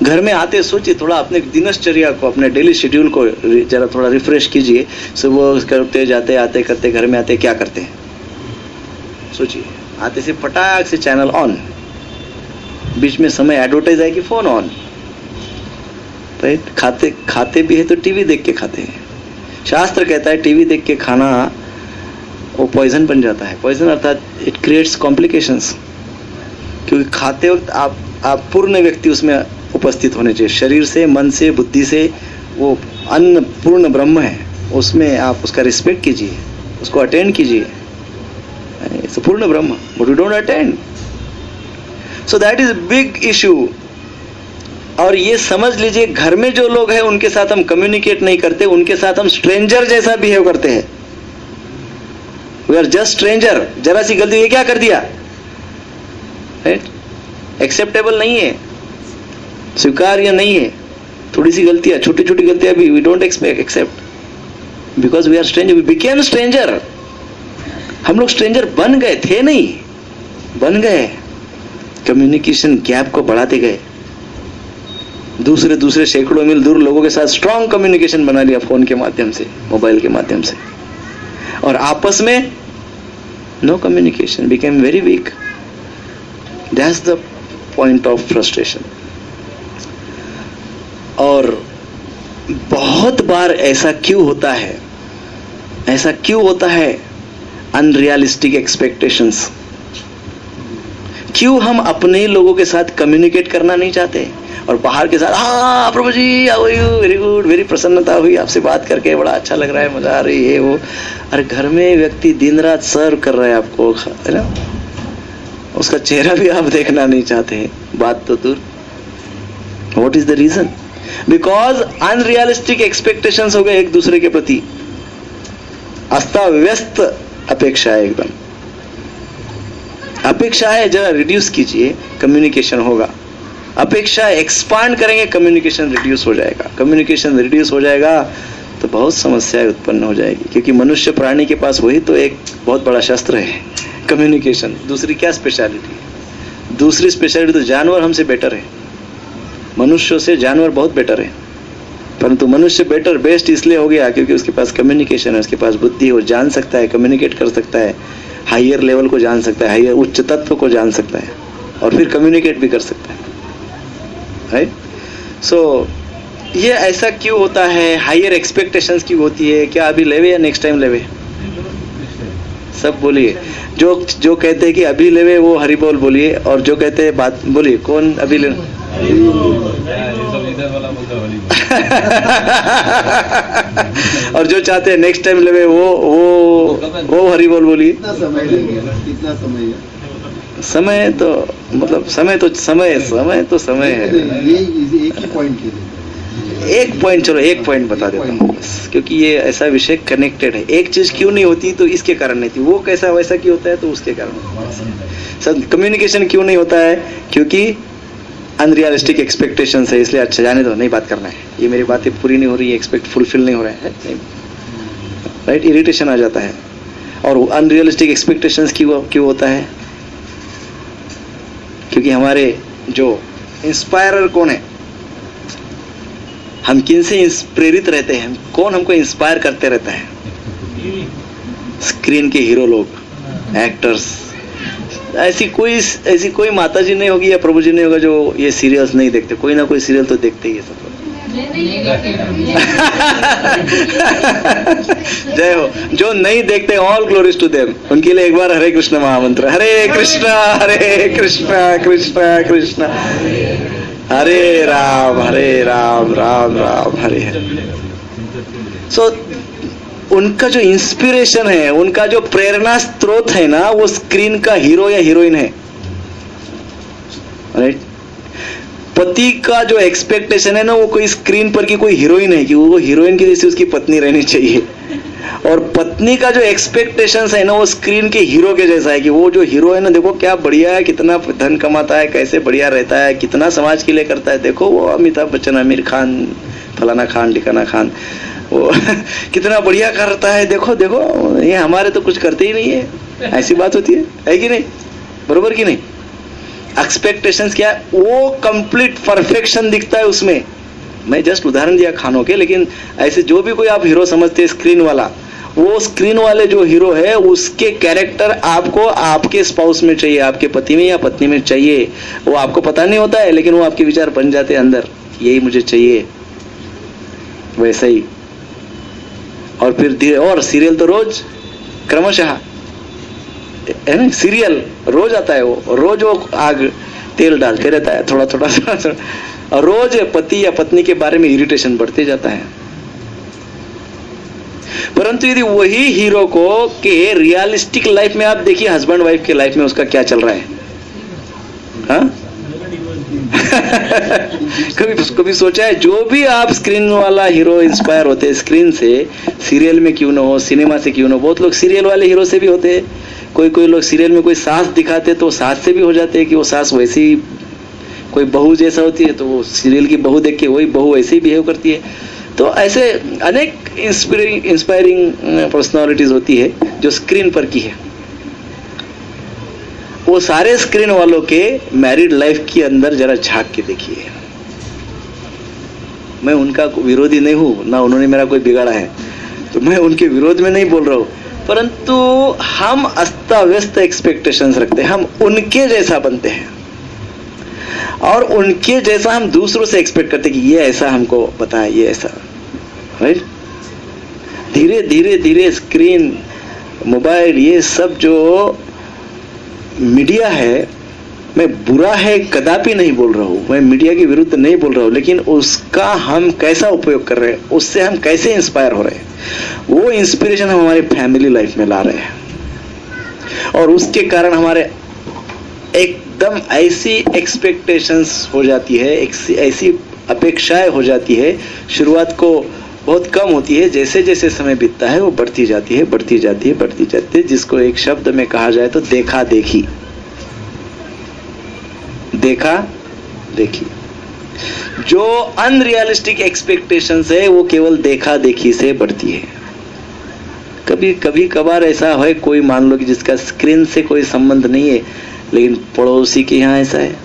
घर में आते सोचिए, थोड़ा अपने दिनचर्या को, अपने डेली शेड्यूल को जरा थोड़ा रिफ्रेश कीजिए। सुबह करते जाते, आते करते, घर में आते क्या करते हैं? सोचिए, आते से फटाक से चैनल ऑन, बीच में समय एडवर्टाइज आएगी, फोन ऑन, राइट? खाते भी है तो टीवी देख के खाते हैं। शास्त्र कहता है टीवी देख के खाना वो पॉइजन बन जाता है। पॉइजन अर्थात इट क्रिएट्स कॉम्प्लिकेशंस, क्योंकि खाते वक्त आप पूर्ण व्यक्ति उसमें उपस्थित होने चाहिए, शरीर से, मन से, बुद्धि से। वो अन्न पूर्ण ब्रह्म है, उसमें आप उसका रिस्पेक्ट कीजिए, उसको अटेंड कीजिए। इट्स पूर्ण ब्रह्म, but you don't attend. So that is big issue. और ये समझ लीजिए, घर में जो लोग हैं उनके साथ हम कम्युनिकेट नहीं करते, उनके साथ हम स्ट्रेंजर जैसा बिहेव करते हैं। We are just stranger. जरा सी गलती, ये क्या कर दिया, राइट? एक्सेप्टेबल नहीं है, स्वीकार्य नहीं है। थोड़ी सी गलतियां, छोटी छोटी गलतियां भी we don't accept, because we are stranger, we became stranger. हम लोग स्ट्रेंजर बन गए थे, नहीं बन गए। कम्युनिकेशन गैप को बढ़ाते गए, दूसरे सैकड़ों मील दूर लोगों के साथ स्ट्रांग कम्युनिकेशन बना लिया फोन के माध्यम से, मोबाइल के माध्यम से, और आपस में no communication, became very weak. That's the point of frustration. और बहुत बार ऐसा क्यों होता है? Unrealistic expectations. क्यों हम अपने लोगों के साथ कम्युनिकेट करना नहीं चाहते और बाहर के साथ, हाँ प्रभु जी how are you, very good, very प्रसन्नता हुई आपसे बात करके, बड़ा अच्छा लग रहा है, मजा आ रही है वो. अरे घर में व्यक्ति दिन रात सर्व कर रहा है आपको, है ना, उसका चेहरा भी आप देखना नहीं चाहते हैं, बात तो दूर. What is the reason? Because unrealistic expectations हो गए एक दूसरे के प्रति, अस्ता व्यस्त अपेक्षा है, एकदम अपेक्षा है, जरा रिड्यूस कीजिए, कम्युनिकेशन होगा. अपेक्षा एक्सपांड करेंगे, कम्युनिकेशन रिड्यूस हो जाएगा. कम्युनिकेशन रिड्यूस हो जाएगा तो बहुत समस्याएं उत्पन्न हो जाएगी, क्योंकि मनुष्य प्राणी के पास वही तो एक बहुत बड़ा शस्त्र है, कम्युनिकेशन. दूसरी क्या स्पेशलिटी है? दूसरी स्पेशलिटी तो जानवर हमसे बेटर है, मनुष्यों से जानवर बहुत बेटर है. परंतु मनुष्य बेस्ट इसलिए हो गया क्योंकि उसके पास कम्युनिकेशन है, उसके पास बुद्धि है, वो जान सकता है, कम्युनिकेट कर सकता है, हायर लेवल को जान सकता है, हायर उच्च तत्व को जान सकता है, और फिर कम्युनिकेट भी कर सकता है. राइट? सो ये ऐसा क्यों होता है? हायर एक्सपेक्टेशंस क्यों होती है? क्या अभी लेवे या नेक्स्ट टाइम लेवे? सब बोलिए. जो कहते हैं कि अभी लेवे वो हरि बोल बोलिए, और जो कहते हैं बात बोलिए, कौन अभी ले? और जो चाहते हैं नेक्स्ट टाइम लेवे वो हरि बोल बोलिए. कितना समय लगेगा? कितना समय है? समय तो मतलब समय तो समय है. ये एक ही पॉइंट के लिए एक पॉइंट बता देता हूँ बस, क्योंकि ये ऐसा विषय कनेक्टेड है. एक चीज क्यों नहीं होती तो इसके कारण नहीं थी, वो कैसा वैसा क्यों होता है तो उसके कारण. सर कम्युनिकेशन क्यों नहीं होता है? क्योंकि अनरियलिस्टिक एक्सपेक्टेशंस है, इसलिए अच्छा जाने दो, नहीं बात करना है, ये मेरी बातें पूरी नहीं हो रही है, एक्सपेक्ट फुलफिल नहीं हो रहा है, राइट? इरिटेशन आ जाता है. और अनरियलिस्टिक एक्सपेक्टेशंस क्यों होता है? क्योंकि हमारे जो इंस्पायरर कौन है, हम किन से प्रेरित रहते हैं, कौन हमको इंस्पायर करते रहता है? स्क्रीन के हीरो लोग, एक्टर्स. ऐसी कोई माता जी नहीं होगी या प्रभु जी नहीं होगा जो ये सीरियल्स नहीं देखते. कोई ना कोई सीरियल तो देखते ही है सब लोग. जय हो. जो नहीं देखते, ऑल ग्लोरीज टू देम. उनके लिए एक बार हरे कृष्ण महामंत्र, हरे कृष्ण कृष्ण कृष्ण हरे राम राम राम हरे हरे. सो उनका जो इंस्पिरेशन है, उनका जो प्रेरणा स्रोत है ना, वो स्क्रीन का हीरो या हीरोइन है. राइट? पति का जो एक्सपेक्टेशन है ना, वो कोई स्क्रीन पर की कोई हीरोइन है कि वो हीरोइन की जैसी उसकी पत्नी रहनी चाहिए. और पत्नी का जो एक्सपेक्टेशन है ना, वो स्क्रीन के हीरो के जैसा है कि वो जो हीरो है ना, देखो क्या बढ़िया है, कितना धन कमाता है, कैसे बढ़िया रहता है, कितना समाज के लिए करता है. देखो वो अमिताभ बच्चन, आमिर खान, फलाना खान, ढिकाना खान, वो कितना बढ़िया करता है. देखो ये हमारे तो कुछ करते ही नहीं है. ऐसी बात होती है कि नहीं? बरोबर कि नहीं? एक्सपेक्टेशंस क्या है? वो कंप्लीट परफेक्शन दिखता है उसमें. मैं जस्ट उदाहरण दिया खानों के, लेकिन ऐसे जो भी कोई आप हीरो समझते हैं स्क्रीन वाला, वो स्क्रीन वाले जो हीरो है उसके कैरेक्टर आपको आपके स्पाउस में चाहिए, आपके पति में या पत्नी में चाहिए. वो आपको पता नहीं होता है, लेकिन वो आपके विचार बन जाते हैं अंदर, यही मुझे चाहिए, वैसा ही. और फिर और सीरियल तो रोज क्रमशः है ना, सीरियल रोज आता है, वो रोज वो आग तेल डालते रहता है, थोड़ा थोड़ा. और रोज पति या पत्नी के बारे में इरिटेशन बढ़ते जाता है. परंतु यदि वही हीरो को के रियलिस्टिक लाइफ में आप देखिए, हस्बैंड वाइफ के लाइफ में उसका क्या चल रहा है, हाँ? कभी सोचा है? जो भी आप स्क्रीन वाला हीरो इंस्पायर होते हैं स्क्रीन से, सीरियल में क्यों ना हो, सिनेमा से क्यों ना हो. बहुत लोग सीरियल वाले हीरो से भी होते हैं. कोई लोग सीरियल में कोई सास दिखाते तो सास से भी हो जाते हैं कि वो सास वैसी, कोई बहू जैसा होती है तो वो सीरियल की बहू देख के वही बहू ऐसे ही बिहेव करती है. तो ऐसे अनेक इंस्पायरिंग पर्सनालिटीज होती है जो स्क्रीन पर की है. वो सारे स्क्रीन वालों के मैरिड लाइफ के अंदर जरा झांक के देखिए। मैं उनका विरोधी नहीं हूं, ना उन्होंने मेरा कोई बिगाड़ा है, तो मैं उनके विरोध में नहीं बोल रहा हूं, परंतु हम अस्ताव्यस्त एक्सपेक्टेशंस रखते हैं, हम उनके जैसा बनते हैं और उनके जैसा हम दूसरों से एक्सपेक्ट करते हैं कि ये ऐसा हमको बताए, ये ऐसा, राइट। धीरे धीरे धीरे स्क्रीन, मोबाइल, ये सब जो मीडिया है, मैं बुरा है कदापि नहीं बोल रहा हूं, मैं मीडिया के विरुद्ध नहीं बोल रहा हूं, लेकिन उसका हम कैसा उपयोग कर रहे हैं, उससे हम कैसे इंस्पायर हो रहे हैं, वो इंस्पिरेशन हम हमारी फैमिली लाइफ में ला रहे हैं और उसके कारण हमारे एकदम ऐसी एक्सपेक्टेशंस हो जाती है, ऐसी अपेक्षाएं हो जाती है, शुरुआत को बहुत कम होती है, जैसे जैसे समय बीतता है वो बढ़ती जाती है, बढ़ती जाती है, बढ़ती जाती है, जिसको एक शब्द में कहा जाए तो देखा देखी। देखा देखी, जो अनरियलिस्टिक एक्सपेक्टेशंस है वो केवल देखा देखी से बढ़ती है। कभी कभार ऐसा है, कोई मान लो कि जिसका स्क्रीन से कोई संबंध नहीं है, लेकिन पड़ोसी के यहाँ ऐसा है,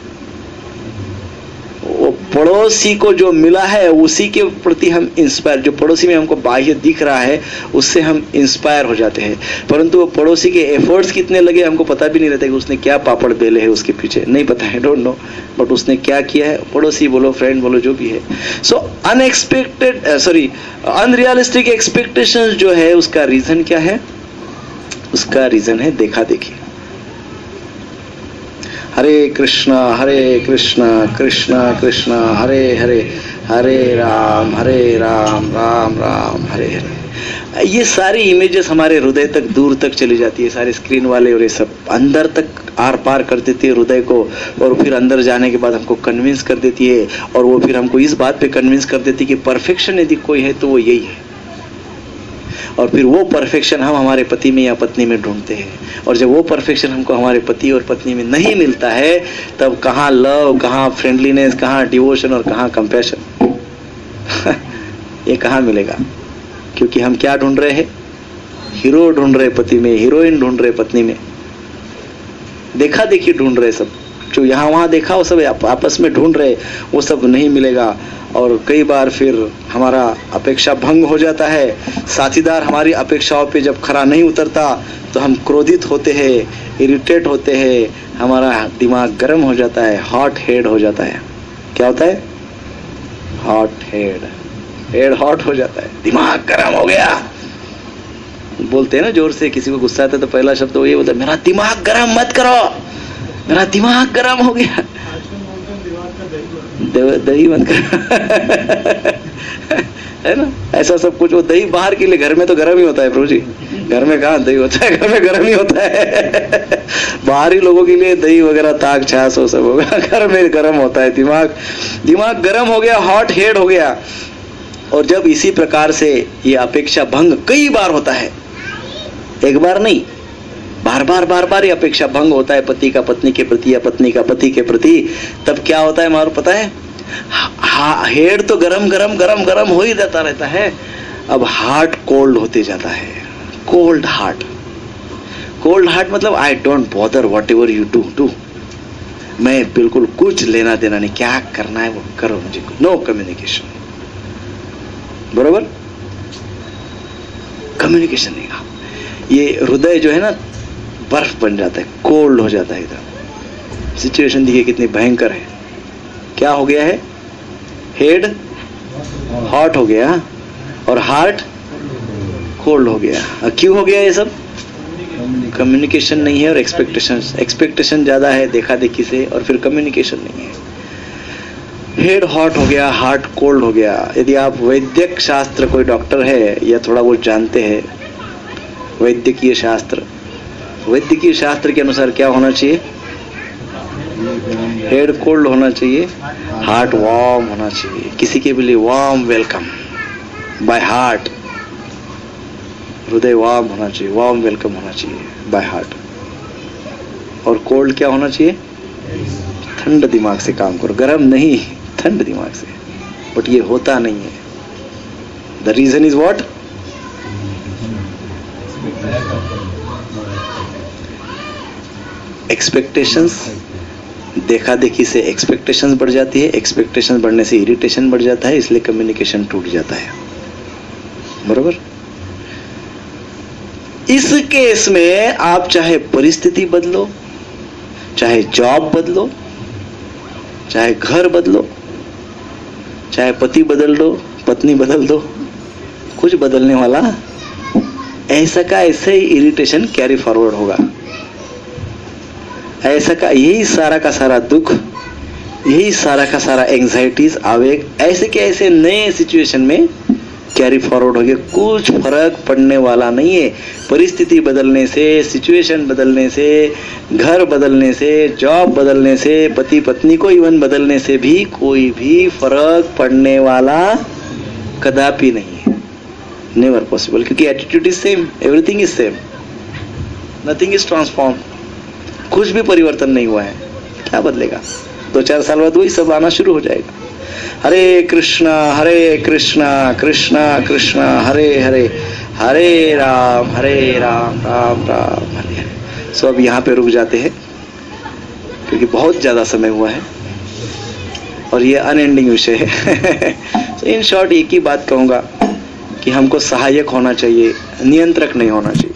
वो पड़ोसी को जो मिला है उसी के प्रति हम इंस्पायर, जो पड़ोसी में हमको बाह्य दिख रहा है उससे हम इंस्पायर हो जाते हैं, परंतु वो पड़ोसी के एफर्ट्स कितने लगे हमको पता भी नहीं रहता कि उसने क्या पापड़ बेले है उसके पीछे, नहीं पता है, डोंट नो, बट उसने क्या किया है, पड़ोसी बोलो, फ्रेंड बोलो, जो भी है। सो अनरियलिस्टिक एक्सपेक्टेशंस जो है उसका रीजन क्या है? उसका रीजन है देखा देखी। हरे कृष्णा कृष्णा कृष्णा हरे हरे, हरे राम राम राम हरे हरे। ये सारी इमेजेस हमारे हृदय तक, दूर तक चली जाती है, सारे स्क्रीन वाले और ये सब अंदर तक आर पार कर देती है हृदय को, और फिर अंदर जाने के बाद हमको कन्विंस कर देती है, और वो फिर हमको इस बात पे कन्विंस कर देती है कि परफेक्शन यदि कोई है तो वो यही है, और फिर वो परफेक्शन हम हमारे पति में या पत्नी में ढूंढते हैं, और जब वो परफेक्शन हमको हमारे पति और पत्नी में नहीं मिलता है, तब कहाँ लव, कहाँ फ्रेंडलीनेस, कहाँ डिवोशन और कहाँ कंपैशन ये कहाँ मिलेगा? क्योंकि हम क्या ढूंढ रहे हैं? हीरो ढूंढ रहे पति में, हीरोइन ढूंढ रहे पत्नी में, देखा देखी ढूंढ रहे, सब जो यहाँ वहाँ देखा वो सब आपस में ढूंढ रहे, वो सब नहीं मिलेगा, और कई बार फिर हमारा अपेक्षा भंग हो जाता है, साथीदार हमारी अपेक्षाओं पे जब खरा नहीं उतरता तो हम क्रोधित होते हैं, इरिटेट होते हैं, हमारा दिमाग गर्म हो जाता है, हॉट हेड हो जाता है। क्या होता है? हॉट हेड हॉट हो जाता है, दिमाग गर्म हो गया। बोलते हैं ना जोर से, किसी को गुस्सा आता है तो पहला शब्द वो ये बोलता है, मेरा दिमाग गर्म मत करो, मेरा दिमाग गर्म हो गया। दही मत कर है ना, ऐसा सब कुछ। वो दही बाहर के लिए, घर में तो गर्म ही होता है प्रभु जी, घर में कहाँ दही होता है, घर में गर्म ही होता है बाहरी लोगों के लिए दही वगैरह ताक छाछ वो सब होगा, घर में गर्म होता है। दिमाग गर्म हो गया, हॉट हेड हो गया। और जब इसी प्रकार से ये अपेक्षा भंग कई बार होता है, एक बार नहीं, बार बार ये अपेक्षा भंग होता है पति का पत्नी के प्रति या पत्नी का पति के प्रति, तब क्या होता है मारो पता है? हेड तो गरम हो ही जाता रहता है, अब हार्ट कोल्ड होते जाता है। कोल्ड हार्ट मतलब I don't bother what ever you do, मैं बिल्कुल कुछ लेना देना नहीं, क्या करना है वो करो, मुझे नो कम्युनिकेशन। बरोबर, कम्युनिकेशन नहीं। ये हृदय जो है ना बर्फ बन जाता है, कोल्ड हो जाता है एकदम। सिचुएशन देखिए कितनी भयंकर है। क्या हो गया है? हेड हॉट हो गया और हार्ट कोल्ड हो गया। क्यों हो गया ये सब? कम्युनिकेशन नहीं है और एक्सपेक्टेशन ज्यादा है देखा देखी से, और फिर कम्युनिकेशन नहीं है। हेड हॉट हो गया, हार्ट कोल्ड हो गया। यदि आप वैद्यक शास्त्र, कोई डॉक्टर है या थोड़ा बहुत जानते हैं वैद्यकीय शास्त्र के अनुसार क्या होना चाहिए? हेड कोल्ड होना चाहिए, हार्ट वार्म होना चाहिए। किसी के लिए वार्म वेलकम बाय हार्ट, हृदय वार्म होना चाहिए, वार्म वेलकम होना चाहिए बाय हार्ट। और कोल्ड क्या होना चाहिए? ठंड दिमाग से काम करो, गरम नहीं, ठंड दिमाग से। बट ये होता नहीं है। The reason is what? Expectations, देखा देखी से एक्सपेक्टेशंस बढ़ जाती है, एक्सपेक्टेशंस बढ़ने से इरिटेशन बढ़ जाता है, इसलिए कम्युनिकेशन टूट जाता है। बरोबर। इस केस में आप चाहे परिस्थिति बदलो, चाहे जॉब बदलो, चाहे घर बदलो, चाहे पति बदल दो, पत्नी बदल दो, कुछ बदलने वाला ऐसा का ऐसे ही इरिटेशन कैरी फॉरवर्ड होगा। ऐसा का यही सारा का सारा दुख, यही सारा का सारा एंजाइटीज, आवेग ऐसे के ऐसे नए सिचुएशन में कैरी फॉरवर्ड हो गए। कुछ फर्क पड़ने वाला नहीं है। परिस्थिति बदलने से, सिचुएशन बदलने से, घर बदलने से, जॉब बदलने से, पति पत्नी को इवन बदलने से भी कोई भी फर्क पड़ने वाला कदापि नहीं है। नेवर पॉसिबल, क्योंकि attitude is same, everything is same, nothing is transform. कुछ भी परिवर्तन नहीं हुआ है, क्या बदलेगा? 2-4 साल बाद वही सब आना शुरू हो जाएगा। हरे कृष्णा कृष्णा कृष्णा हरे हरे, हरे राम राम राम हरे हरे। सो अब यहाँ पे रुक जाते हैं क्योंकि बहुत ज्यादा समय हुआ है और ये अनएंडिंग विषय है। तो इन शॉर्ट एक ही बात कहूंगा कि हमको सहायक होना चाहिए, नियंत्रक नहीं होना चाहिए।